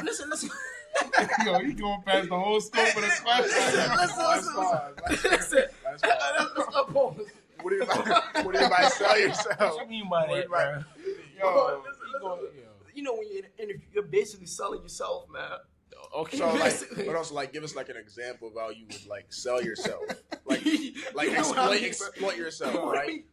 listen. Yo, he going past the whole scope of the question. Listen. That's fine. Let's pause. What do you buy? Sell yourself. What you mean by that, bro? Yo, You know when you're in an interview, you're basically selling yourself, man. Okay. so like, Basically. but also like, give us like an example of how you would like sell yourself, like You know what I mean, exploit yourself, You know what I right? mean?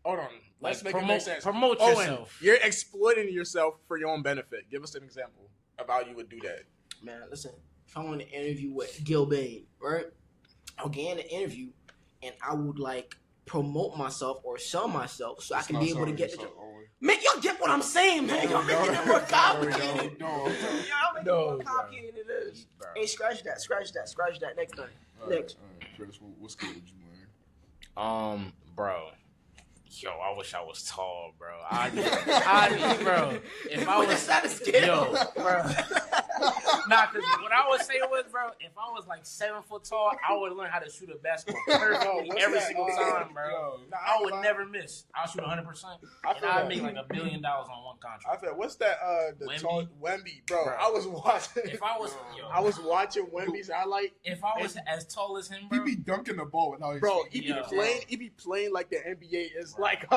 Hold on, let's make it make promote, sense. promote Owen, yourself. you're exploiting yourself for your own benefit. Give us an example of how you would do that. Man, listen. If I want to interview with Gil Bain, right? I'll get in the interview, and I would like promote myself or sell myself so I can be able to get the job. Man, y'all get what I'm saying, man. Y'all making it more complicated. Y'all making it more complicated than it is. Hey, scratch that. Next time. Next. Chris, what skill would you learn? Bro. Yo, I wish I was tall, bro. I need, bro. If I was, That's not a skill. yo, bro. Nah, cause what I would say was, bro, if I was like 7 foot tall, I would learn how to shoot a basketball perfectly what's every that? single time, bro. Yo, I would never miss. I'll shoot 100%, and I'd make like $1 billion on one I contract. feel what's that? The Wemby? tall Wemby, bro. Bro. I was watching. If I was, yo, I was watching Wemby's highlight. if I was as tall as him, he bro, be dunking the ball with how he's Bro, he be Yeah. playing. He be playing like the NBA is like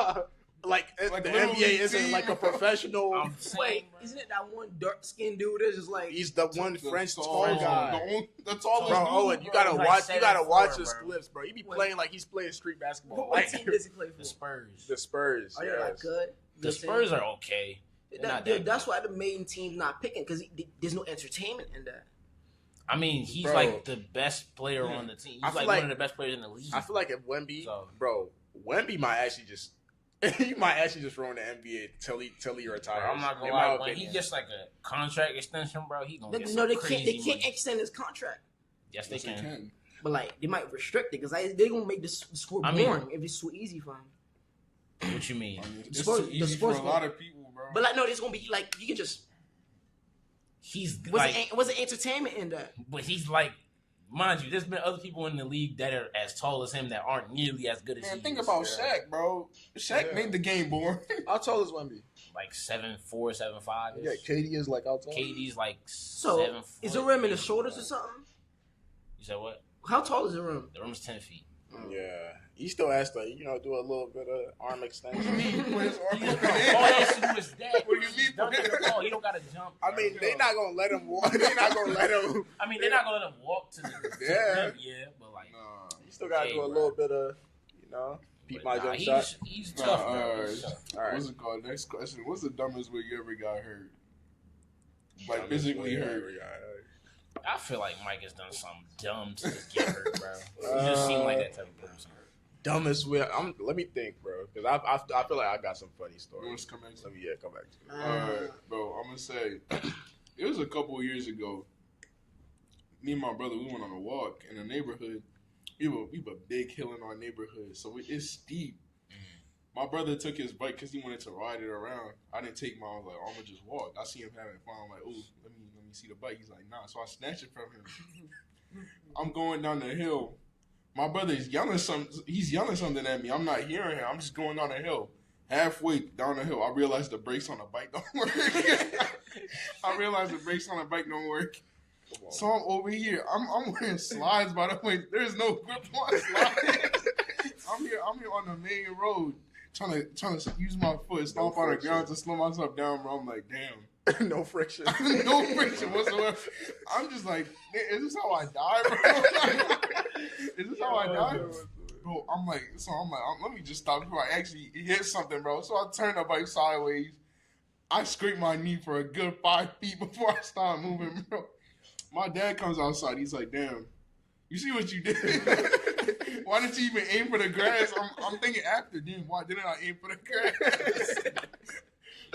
Like the little NBA league isn't team. like a professional. I'm saying, Wait, bro. isn't it that one dark skinned dude that's just like He's the one The French tall- tall guy. The tallest Bro, dude, Owen, you bro. gotta He's like watch. You gotta 7'4", watch his bro. clips, bro. He be Wait. playing like he's playing street basketball. what Like team does he play for? The Spurs. the Spurs. Are they not Yes. good? The Spurs are okay. They're not that That's good. why the main team's not picking because there's no entertainment in that. I mean, he's Bro. like the best player on the team. I He's feel like like- one of the best players in the league. I feel like if Wemby, So- bro, Wemby might actually just. He might actually just run the NBA till he retires. Bro, I'm not gonna in my lie. When he opinion. gets like a contract extension, bro, he gonna get some No, they crazy can't. They can't money. extend his contract. Yes, they Yes, they can. can. But like they might restrict it because they're gonna make the sport I mean- boring if it's so easy for him. What you mean? I mean, it's sports- too the easy for a sports- lot of people, bro. But like no, it's gonna be like you can just He's what's like, what's the entertainment in that? but he's like, mind you, there's been other people in the league that are as tall as him that aren't nearly as good as Man, he think is. about Yeah. Shaq, bro. Shaq Yeah. made the game boring. How tall is Wemby? Like 7'4", 7'5". Yeah, KD is like how tall? KD's like So 7 foot. is the rim in the shoulders or something? You said what? How tall is the rim? The rim's 10 feet. Yeah, he still has to, do a little bit of arm extension. Put his arm All he has to do is that. What do you He's mean? dunking the ball. He don't gotta jump. I mean, they're not gonna let him walk. They're not gonna let him. I mean, they're not gonna let him walk to the Yeah. rim, yeah, but like, Nah. You still gotta do a little bit of, peep but my nah, jump he's shot. he's tough, bro. alright. He's tough. All right. What's it called? Next question. What's the dumbest way you ever got hurt? Like physically hurt. I feel like Mike has done something dumb to just get hurt, bro. You just seem like that type of person. Dumbest way. Let me think, bro, because I feel like I got some funny You want stories. to come back to Let me come back to you. Alright, bro, I'm gonna say it was a couple of years ago. Me and my brother, we went on a walk in the neighborhood. We have a big hill in our neighborhood, so it's steep. My brother took his bike because he wanted to ride it around. I didn't take mine. I was like, I'm gonna just walk. I see him having fun. I'm like, oh, let me see the bike. He's like, nah. So I snatched it from him. I'm going down the hill. My brother is yelling something. He's yelling something at me. I'm not hearing him. I'm just going down the hill. Halfway down the hill, I realized the brakes on the bike don't work. I realized the brakes on the bike don't work. Come on. So I'm over here. I'm wearing slides, by the way. There's no grip on slides. I'm here on the main road trying to use my foot, stomp on the friction. ground to slow myself down, bro. I'm like, damn. No friction. No friction whatsoever. I'm just like, is this how I die, bro? Is this how I die? Bro, I'm like, let me just stop before I actually hit something, bro. So I turn the bike sideways. I scrape my knee for a good 5 feet before I start moving, bro. My dad comes outside. He's like, damn, you see what you did? Why didn't you even aim for the grass? I'm thinking after, dude. Why didn't I aim for the grass?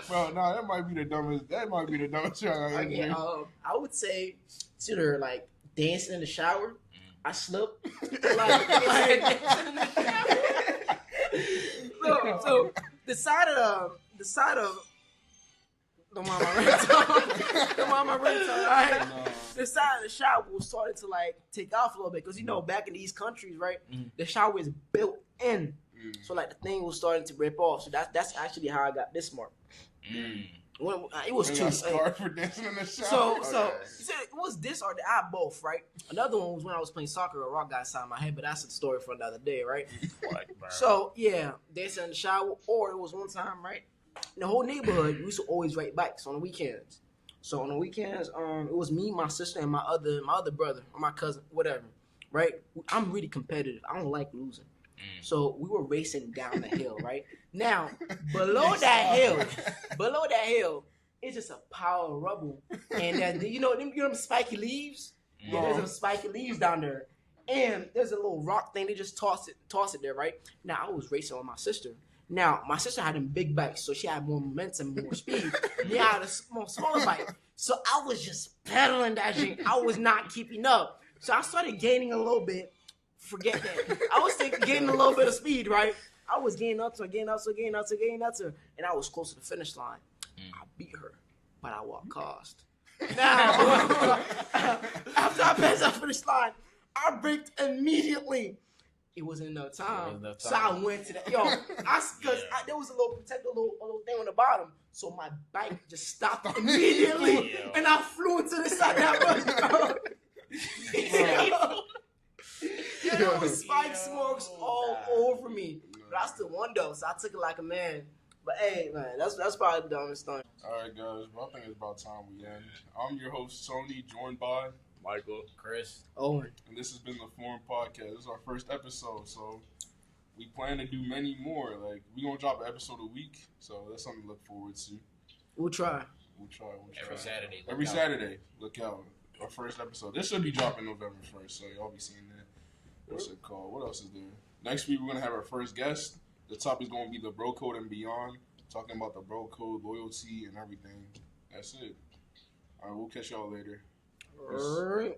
Bro, nah, that might be the dumbest. That might be the dumbest shot I ever Okay, made. I would say it's either like dancing in the shower. I slip. like dancing in the shower. So the side of the mama ringtone, right? No. The side of the shower was starting to like take off a little bit because back in these countries, right, the shower is built in, so like the thing was starting to rip off. So that's actually how I got this mark. When, it was I two. got scarred for dancing in the shower. So it was this or the I both, right? Another one was when I was playing soccer. A rock got inside my head, but that's a story for another day, right? So yeah, dancing in the shower, or it was one time, right? In the whole neighborhood, we used to always ride bikes on the weekends. So on the weekends, it was me, my sister, and my other brother or my cousin, whatever. Right? I'm really competitive. I don't like losing. So we were racing down the hill, right? Now, below that hill, it's just a pile of rubble. And you know them spiky leaves? Yeah, there's some spiky leaves down there. And there's a little rock thing, they just toss it there, right? Now I was racing with my sister. Now, my sister had them big bikes, so she had more momentum, more speed. Me, I had a smaller bike. So I was just pedaling that shit. I was not keeping up. So I started gaining a little bit. Forget that. I was gaining a little bit of speed, right? I was gaining up to her, and I was close to the finish line. I beat her, but I walked past. Now, after I passed the finish line, I braked immediately. It wasn't enough time. So I went to that. There was a little little thing on the bottom. So my bike just stopped immediately. And I flew into the side of that bus. There was spike smokes all over me. But I still won though, so I took it like a man. But hey, man, that's probably the dumbest thing. All right, guys. Well, I think it's about time we end. I'm your host, Tony, joined by Michael, Chris, Owen. And this has been the Forum Podcast. This is our first episode, so we plan to do many more. Like, we're going to drop an episode a week, so that's something to look forward to. We'll try. Every Saturday. Every Saturday. Look out. Our first episode. This should be dropping November 1st, so y'all be seeing that. What's it called? What else is there? Next week, we're going to have our first guest. The topic is going to be the bro code and beyond. Talking about the bro code, loyalty, and everything. That's it. All right, we'll catch y'all later. All right.